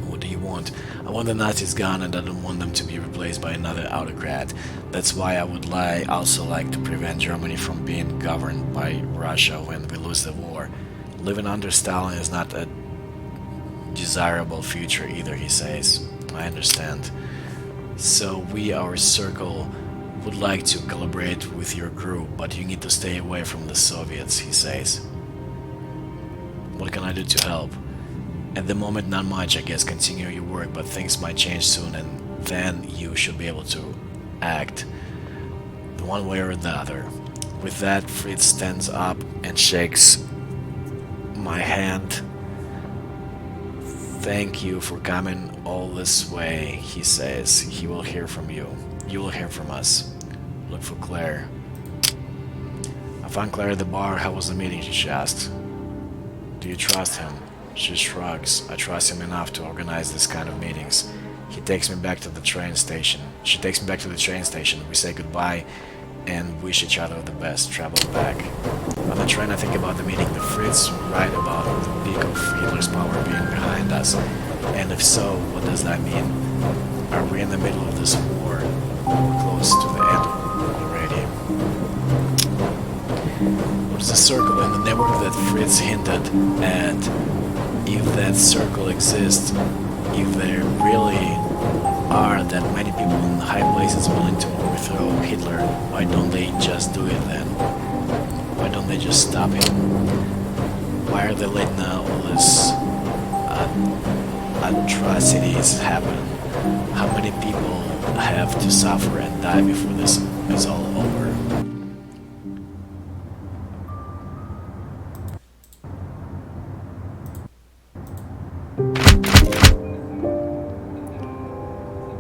What do you want? I want the Nazis gone, and I don't want them to be replaced by another autocrat. That's why I would also like to prevent Germany from being governed by Russia when we lose the war. Living under Stalin is not a desirable future either, he says. I understand. So we, our circle, would like to collaborate with your group, but you need to stay away from the Soviets, he says. What can I do to help? At the moment, not much, I guess. Continue your work, but things might change soon, and then you should be able to act one way or the other. With that, Fritz stands up and shakes my hand. Thank you for coming all this way, he says. He will hear from you. You will hear from us. Look for Claire. I found Claire at the bar. How was the meeting? She asked. Do you trust him? She shrugs. I trust him enough to organize this kind of meetings. He takes me back to the train station. She takes me back to the train station. We say goodbye and wish each other the best. Travel back. On the train, I think about the meeting. The Fritz right about the peak of Hitler's power being behind us. And if so, what does that mean? Are we in the middle of this war? We're close to the end already. What's the circle in the network that Fritz hinted at? If that circle exists, if there really are that many people in high places willing to overthrow Hitler, why don't they just do it then? Why don't they just stop him? Why are they letting all this atrocities happen? How many people have to suffer and die before this is all over?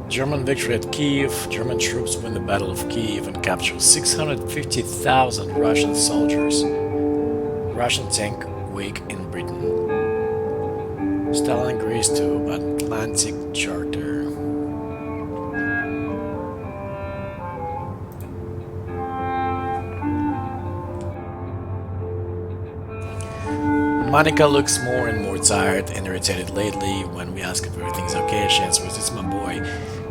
German victory at Kiev. German troops win the Battle of Kiev and capture 650,000 Russian soldiers. Russian tank weak in Britain. Stalin agrees to Atlantic Charter. Monica looks more and more tired and irritated lately. When we ask if everything's okay, she answers, "It's my boy.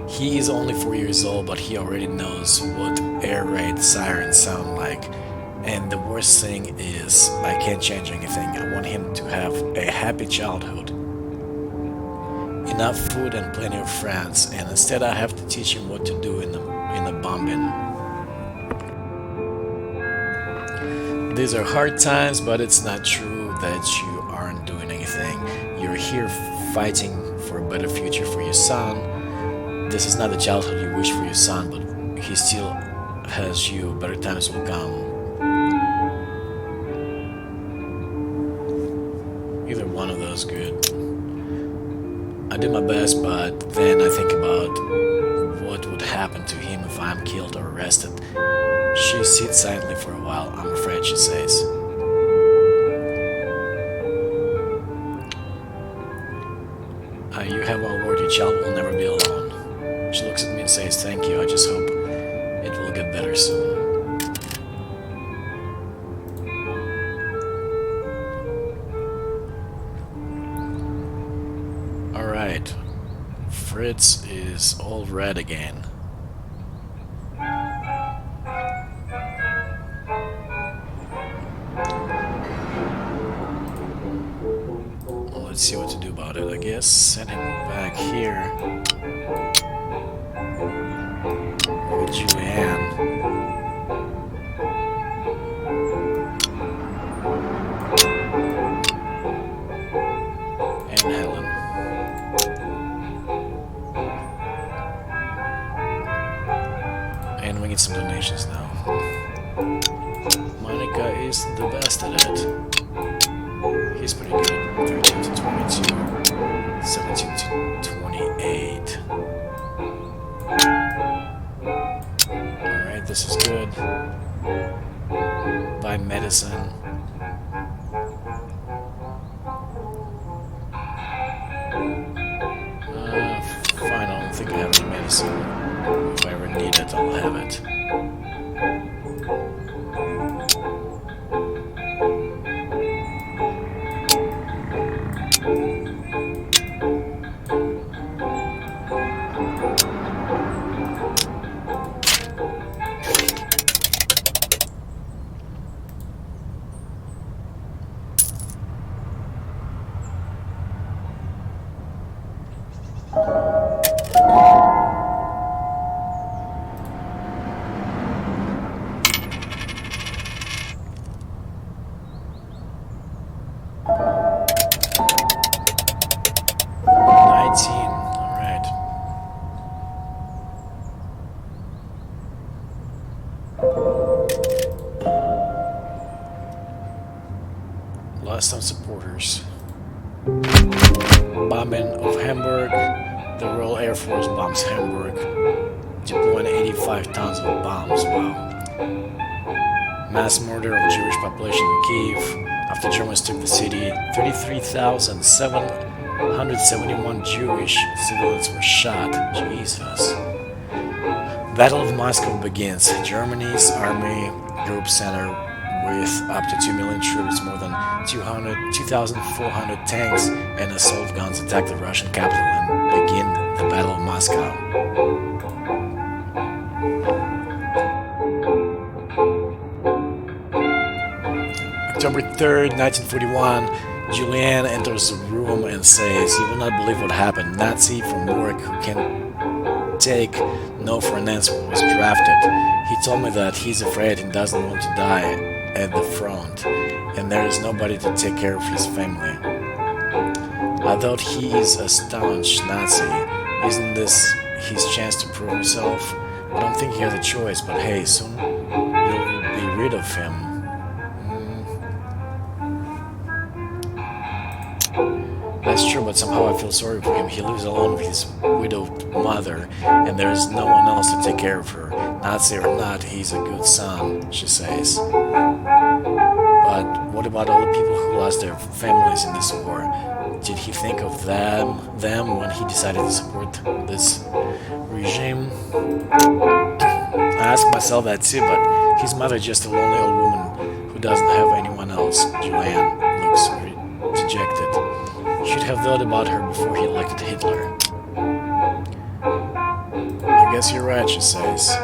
He is only 4 years old, but he already knows what air raid sirens sound like. And the worst thing is, I can't change anything. I want him to have a happy childhood. Enough food and plenty of friends, and instead I have to teach him what to do in the bombing. These are hard times, but it's not true that you aren't doing anything. You're here fighting for a better future for your son. This is not the childhood you wish for your son, but he still has you. Better times will come." Either one of those good. I did my best, but then I think about what would happen to him if I'm killed or arrested. She sits silently for a while. "I'm afraid," she says. "You have my word, your child will never be alone." She looks at me and says, "Thank you, I just hope it will get better soon." Alright, Fritz is all red again. Let's see what to do about it, I guess. Send him back here with Julianne. And Helen. And we need some donations now. Monica is the best at it. He's pretty good. 13 to 22, 17 to 28. Alright, this is good. Buy medicine. Fine, I don't think I have any medicine. If I ever need it, I'll have it. Alright. Lost some supporters. Bombing of Hamburg. The Royal Air Force bombs Hamburg, deploying 85 tons of bombs. Wow. Mass murder of Jewish population in Kiev. After Germans took the city, 33,771 Jewish civilians were shot. Jesus. Battle of Moscow begins. Germany's army group center with up to 2 million troops, more than 2,400 tanks and assault guns attack the Russian capital and begin the Battle of Moscow. October 3rd, 1941, Julian enters the room and says, "You will not believe what happened. Nazi from work who can take no for an answer was drafted. He told me that he's afraid he doesn't want to die at the front, and there is nobody to take care of his family. I thought he is a staunch Nazi. Isn't this his chance to prove himself? I don't think he has a choice, but hey, soon you'll be rid of him." That's true, but somehow I feel sorry for him. He lives alone with his widowed mother, and there is no one else to take care of her. Nazi or not, he's a good son, she says. But what about all the people who lost their families in this war? Did he think of them when he decided to support this regime? I ask myself that too, but his mother is just a lonely old woman who doesn't have anyone else. Julian looks dejected. Should have thought about her before he elected Hitler. I guess you're right, she says.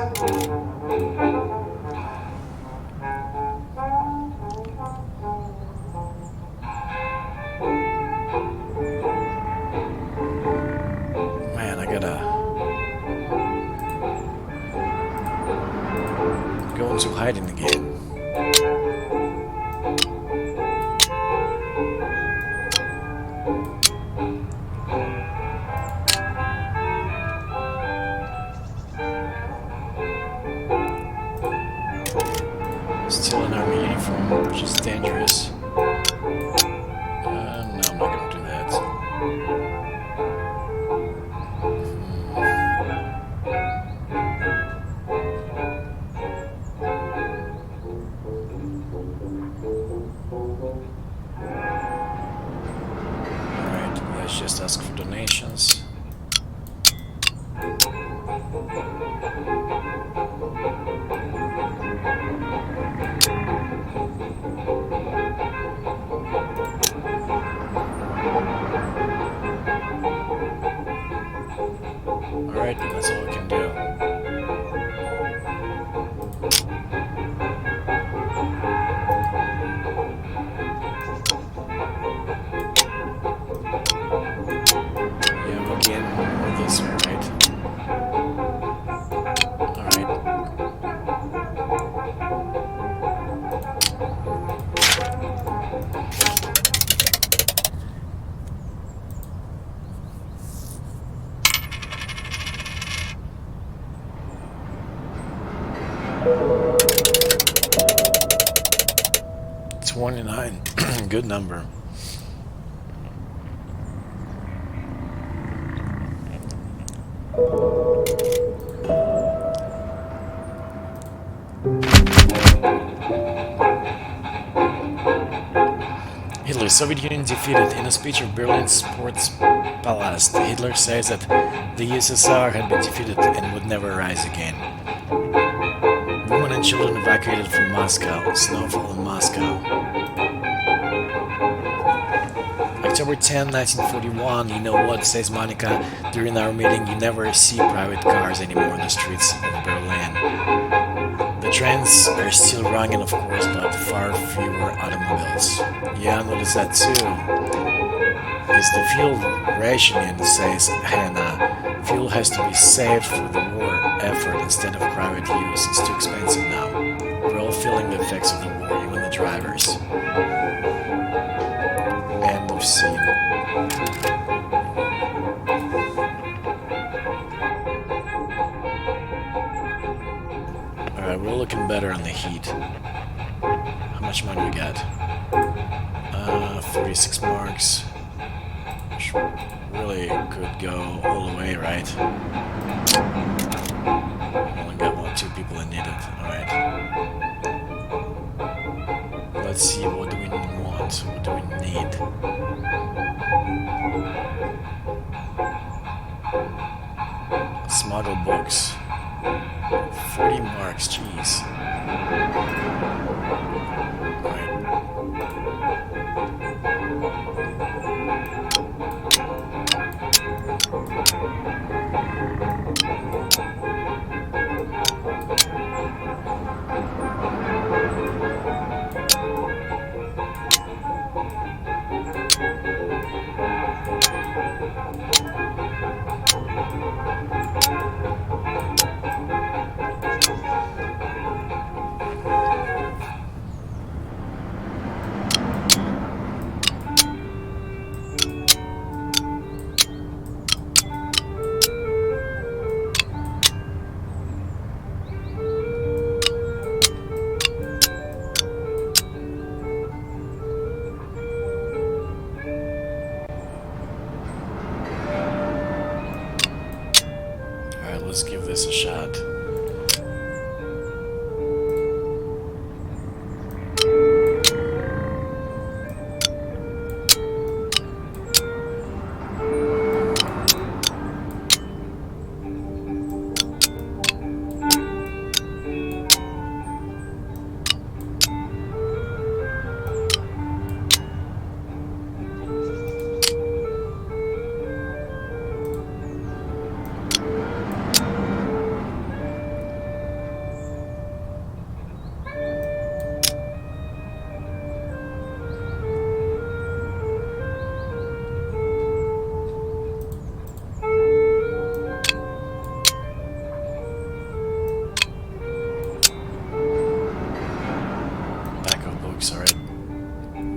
Man, I gotta go into hiding again. Still an army uniform, which is dangerous. No, I'm not gonna do that. Alright, let's just ask for donations. Alright, that's all we can do. Yeah, we'll get more of this, right? Alright. $29. Good number. Hitler, Soviet Union defeated. In a speech of Berlin Sports Palace, Hitler says that the USSR had been defeated and would never rise again. Women and children evacuated from Moscow. Snowfall in Moscow. October 10, 1941. You know what, says Monica, during our meeting, you never see private cars anymore on the streets of Berlin. The trains are still running, of course, but far fewer automobiles. Yeah, I noticed that too. It's the fuel rationing, says Hannah. Fuel has to be saved for the war effort instead of private use. It's too expensive now. We're all feeling the effects of the war, even the drivers. End of scene. Alright, we're looking better on the heat. How much money we got? 46 marks. Which really could go all the way, right? Only got 2 people that need it. Alright. Let's see, what do we want? What do we need? Smuggle books. 40 marks, jeez. Alright. Alright, let's give this a shot. Pack of books, alright.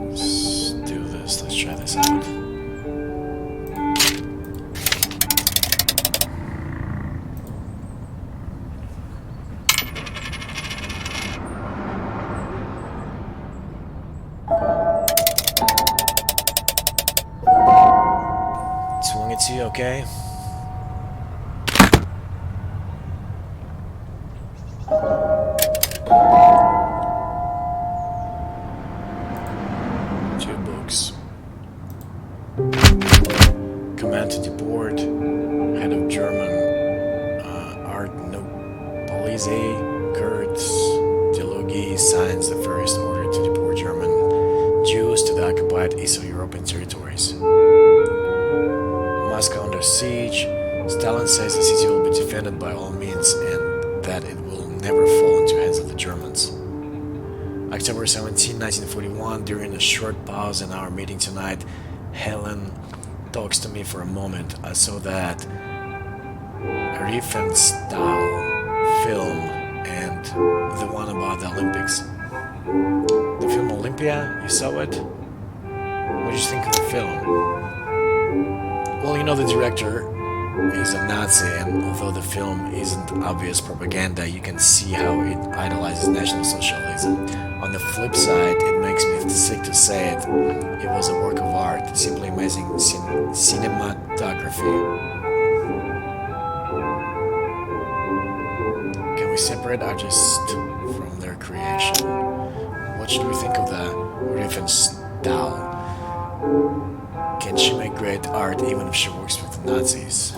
Let's do this, let's try this out. Swing it to you, okay? Two books. Command to deport. Head of German Art No Police Kurz Dialogi signs the first order to deport German Jews to the occupied Eastern European territories. Moscow under siege. Stalin says the city will be defended by all means and that it will never fall into the hands of the Germans. October 17, 1941, during a short pause in our meeting tonight, Helen talks to me for a moment. I saw that Riefenstahl film and the one about the Olympics. The film Olympia, you saw it? What did you think of the film? Well, you know the director is a Nazi, and although the film isn't obvious propaganda, you can see how it idolizes National Socialism. On the flip side, it makes me sick to say it. It was a work of art, simply amazing cinematography. Can we separate artists from their creation? What should we think of the Riefenstahl? Can she make great art even if she works with the Nazis?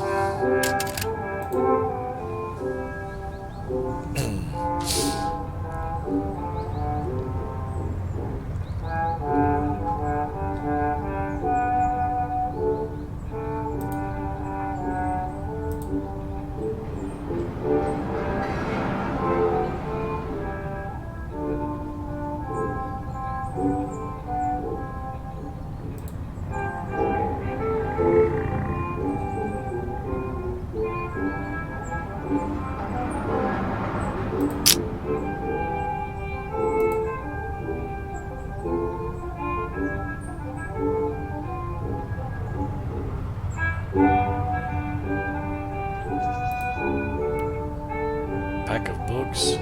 Pack of books.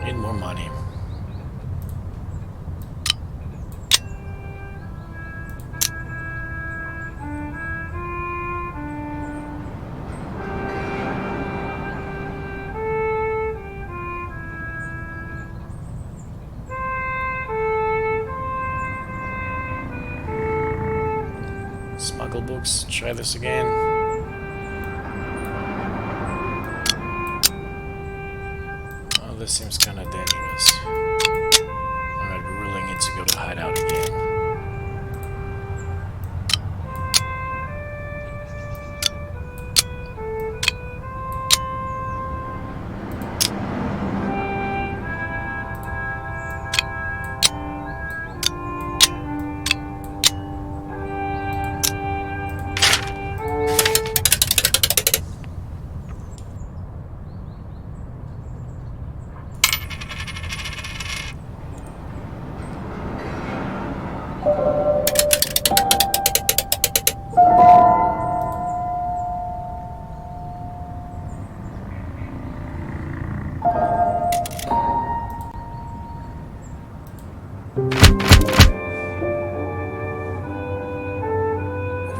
Need more money. Smuggle books. Try this again. Oh, this seems kind of dangerous. Alright, we really need to go to hideout again.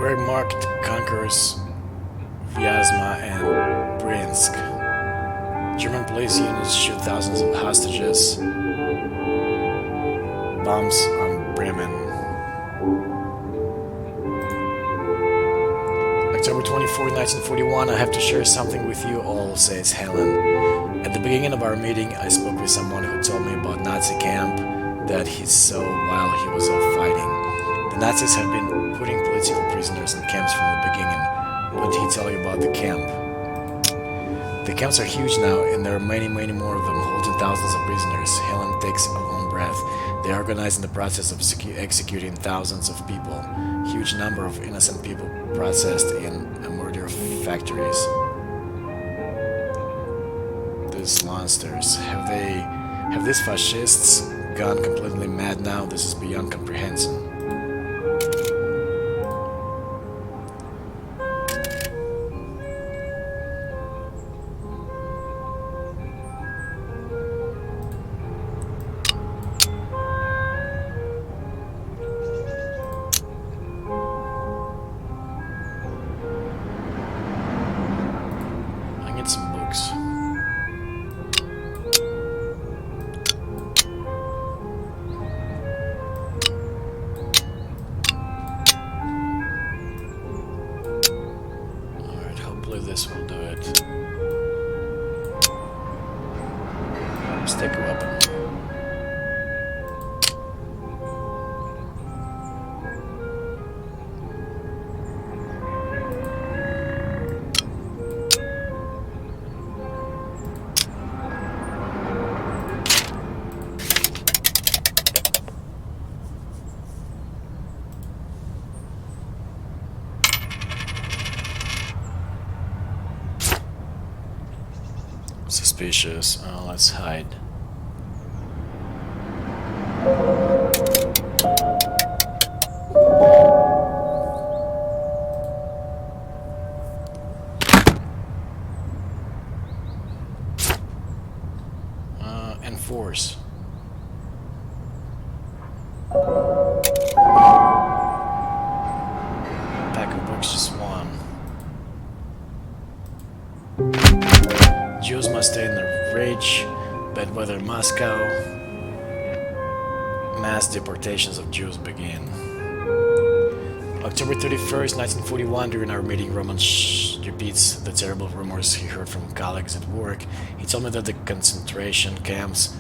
Wehrmacht conquers Vyazma and Bryansk. German police units shoot thousands of hostages. Bombs on Bremen. October 24, 1941, I have to share something with you all, says Helen. At the beginning of our meeting, I spoke with someone who told me about Nazi camp that he saw while he was off fighting. The Nazis have been putting political prisoners in camps from the beginning. What did he tell you about the camp? The camps are huge now, and there are many more of them, holding thousands of prisoners. Helen takes a long breath. They are organizing the process of executing thousands of people. Huge number of innocent people processed in murder factories. These monsters, have these fascists gone completely mad now? This is beyond comprehension. I get some books. Alright, hopefully this will do it. Let's take a weapon. Suspicious. Oh, let's hide. Enforce. Pack of books, just one. Jews must stay in the rage, bad weather Moscow. Mass deportations of Jews begin. October 31st, 1941, during our meeting, Roman repeats the terrible rumors he heard from colleagues at work. He told me that the concentration camps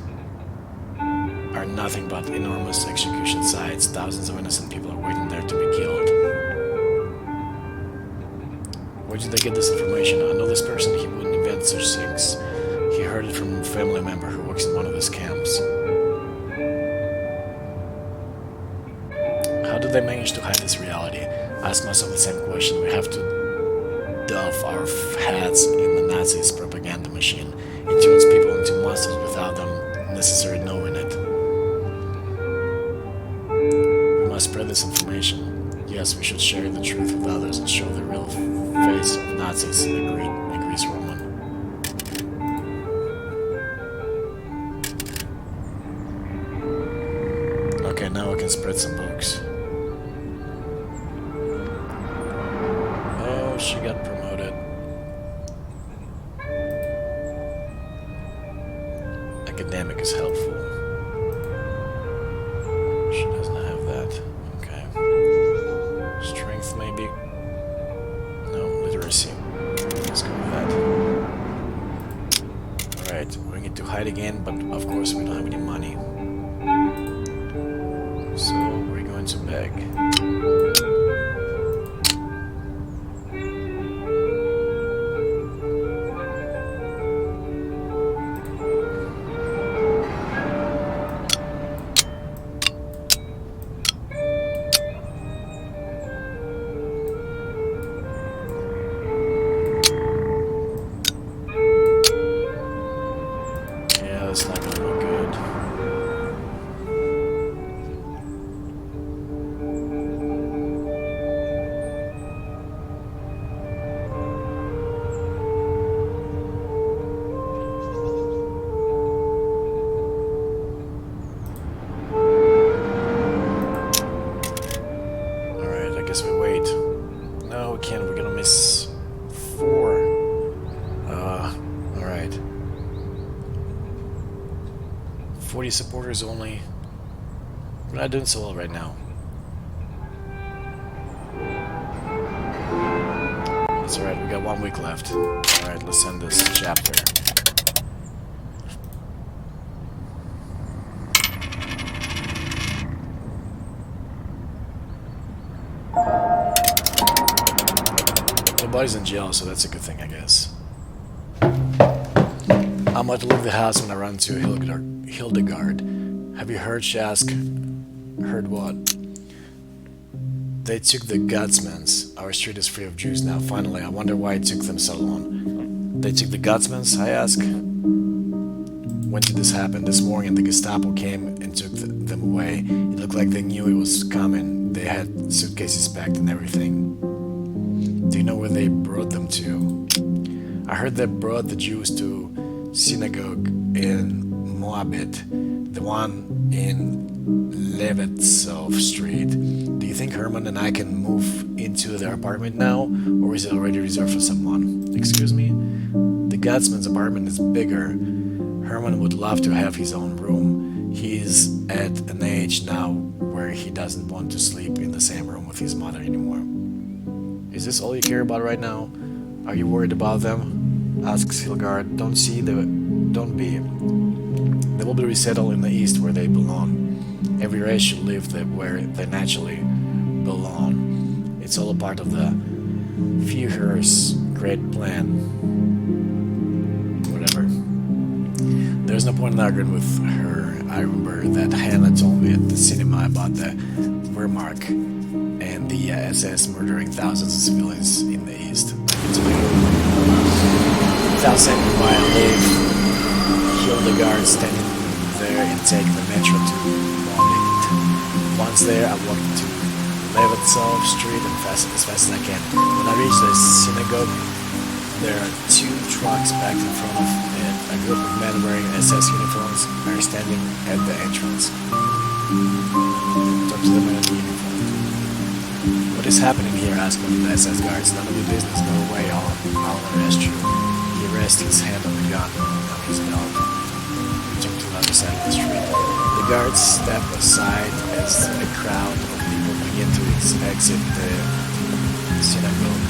are nothing but enormous execution sites. Thousands of innocent people are waiting there to be killed. Where did they get this information? I know this person, he wouldn't invent such things. He heard it from a family member who works in one of these camps. How do they manage to hide this reality? I ask myself the same question. We have to doff our hats in the Nazis' propaganda machine. It turns people into monsters without them necessarily knowing it. We must spread this information. Yes, we should share the truth with others and show the real face of Nazis, agrees Roman. Okay, now I can spread some books. Oh, she got promoted. Academic is helpful. She doesn't have that. Okay. Strength, maybe. No, literacy. Let's go with that. Alright, we need to hide again, but of course we don't have any money. So we're going to beg. Germany supporters only. We're not doing so well right now. That's alright, we got 1 week left. Alright, let's end this chapter. Nobody's in jail, so that's a good thing, I guess. I'm about to leave the house when I run into Hildegard. Have you heard? She asked. Heard what? They took the Gutsmans. Our street is free of Jews now, finally. I wonder why it took them so long. They took the Gutsmans, I ask. When did this happen? This morning the Gestapo came and took them away. It looked like they knew it was coming. They had suitcases packed and everything. Do you know where they brought them to? I heard they brought the Jews to synagogue in Moabit, the one in Levetsov Street. Do you think Herman and I can move into their apartment now, or is it already reserved for someone? Excuse me? The Gutsman's apartment is bigger. Herman would love to have his own room. He's at an age now where he doesn't want to sleep in the same room with his mother anymore. Is this all you care about right now? Are you worried about them? Asks Hildegard. Don't be. They will be resettled in the East where they belong. Every race should live where they naturally belong. It's all a part of the Führer's great plan. Whatever. There's no point in arguing with her. I remember that Hannah told me at the cinema about the Wehrmacht and the SS murdering thousands of civilians in the East. Without saying goodbye, I leave Hildegard standing there and take the metro to Moabit. Once there, I walk to Levetsov Street as fast as I can. When I reach the synagogue, there are 2 trucks packed in front of it. A group of men wearing SS uniforms are standing at the entrance. Talk to the men in the uniform. What is happening here? Asked one of the SS guards. None of your business. Go away. I'll arrest you. He rests his hand on the gun on his belt. He took to the other side of the street. The guards step aside as a crowd of people begin to exit the synagogue.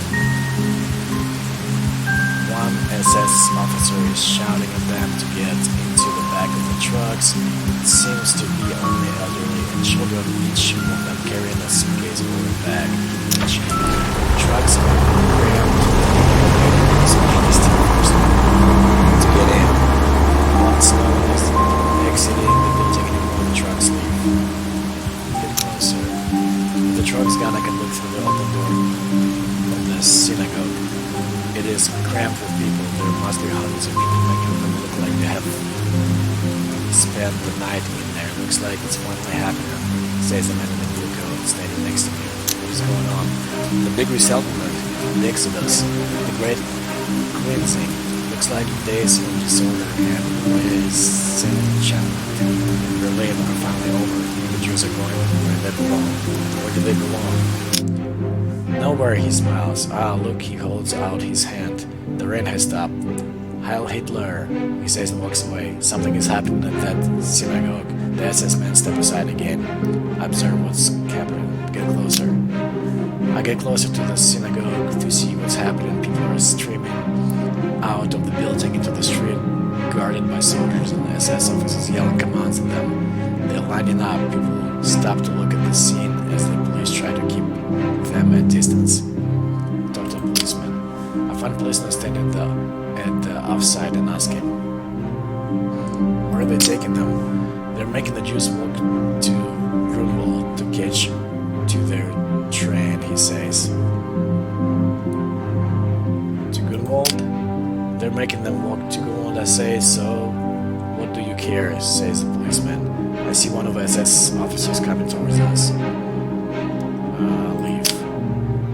One SS officer is shouting at them to get into the back of the trucks. It seems to be only elderly and children, each of them carrying a suitcase or a bag. Each trucks are crammed so hasty first to get in. Once no one is exiting the building anymore, the trucks leave. Get closer. With the trucks gone, I can look through the open door of the synagogue. It is crammed with people. There must be hundreds of people. Many of them look like they have spent the night in there. Looks like it's finally happening, says the man in the blue coat standing next to me. What is going on? The big resettlement, the exodus, the great cleansing. Looks like days of disorder and disenchantment in Berlin are finally over. The Jews are going where they belong. Where do they belong? Nowhere, he smiles. Ah, look, he holds out his hand. The rain has stopped. Heil Hitler, he says and walks away. Something is happening at that synagogue. The SS men step aside again. I observe what's happening. Get closer. I get closer to the synagogue to see what's happening. People are streaming out of the building into the street, guarded by soldiers and SS officers yelling commands at them. They're lining up. People stop to look at the scene as the police try to keep them at distance. Talk to a policeman. I find a policeman standing at the offside and ask him, where are they taking them? They're making the Jews walk to Grunwald to catch to their train, he says. To Grunwald? They're making them walk to Grunwald, I say, so what do you care, says the policeman. I see one of the SS officers coming towards us. Leave.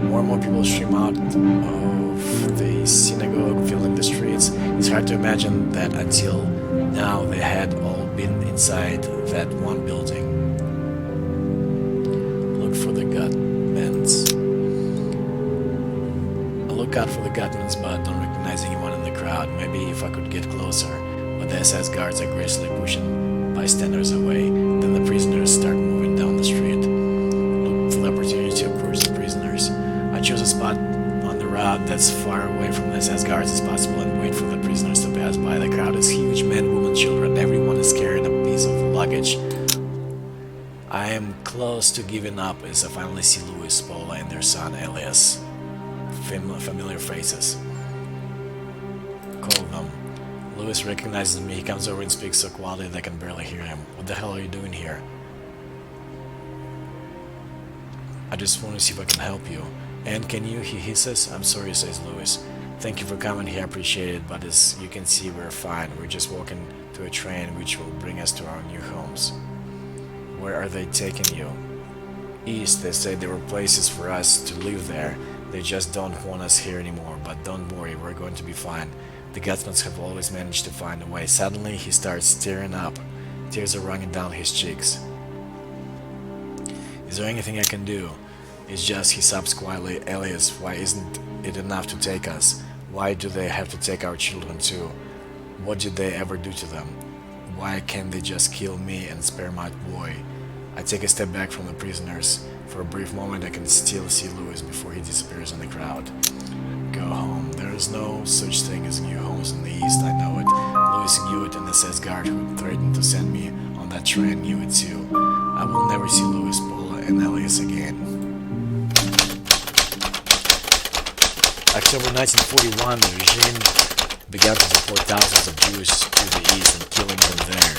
More and more people stream out of the synagogue, filling the streets. It's hard to imagine that until now they had all been inside that one building. Look for the Gutmans. I look out for the Gutmans, but don't recognize anyone in the crowd. Maybe if I could get closer, but the SS guards are gracefully pushing bystanders away. Then the prisoners start moving down the street. Look for the opportunity to approach the prisoners. I chose a spot on the route that's far away from the SS guards as possible and wait for the prisoners to pass by. The crowd is huge, men, women, children. Everyone is carrying a piece of luggage. I am close to giving up as I finally see Louis, Paula, and their son Elias. Familiar faces. Call them. Louis recognizes me. He comes over and speaks so quietly that I can barely hear him. What the hell are you doing here? I just want to see if I can help you. And can you? He hisses. I'm sorry, says Louis. Thank you for coming here. I appreciate it. But as you can see, we're fine. We're just walking to a train which will bring us to our new homes. Where are they taking you? East. They say there were places for us to live there. They just don't want us here anymore. But don't worry, we're going to be fine. The Gutsmans have always managed to find a way. Suddenly, he starts tearing up. Tears are running down his cheeks. Is there anything I can do? It's just, he sobs quietly, Elias, why isn't it enough to take us? Why do they have to take our children too? What did they ever do to them? Why can't they just kill me and spare my boy? I take a step back from the prisoners. For a brief moment I can still see Louis before he disappears in the crowd. Go home. There is no such thing as new homes in the East, I know it. Louis knew it, and the SS guard who threatened to send me on that train knew it too. I will never see Louis, Paula, and Elias again. October 1941, the regime began to deport thousands of Jews to the East and killing them there.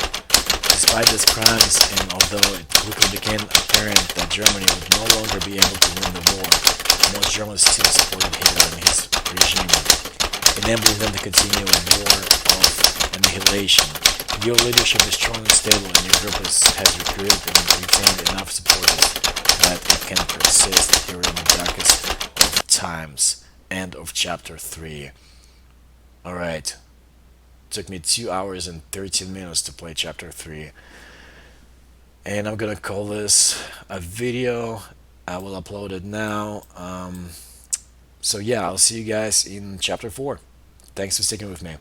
Despite these crimes, and although it quickly became apparent that Germany would no longer be able to win the war, most Germans still supported Hitler and his regime, enabling them to continue a war of annihilation. Your leadership is strong and stable, and your group has recruited and retained enough supporters that it can persist during the darkest of times. End of chapter 3. Alright. Took me 2 hours and 13 minutes to play chapter 3. And I'm gonna call this a video. I will upload it now. So yeah, I'll see you guys in chapter 4. Thanks for sticking with me.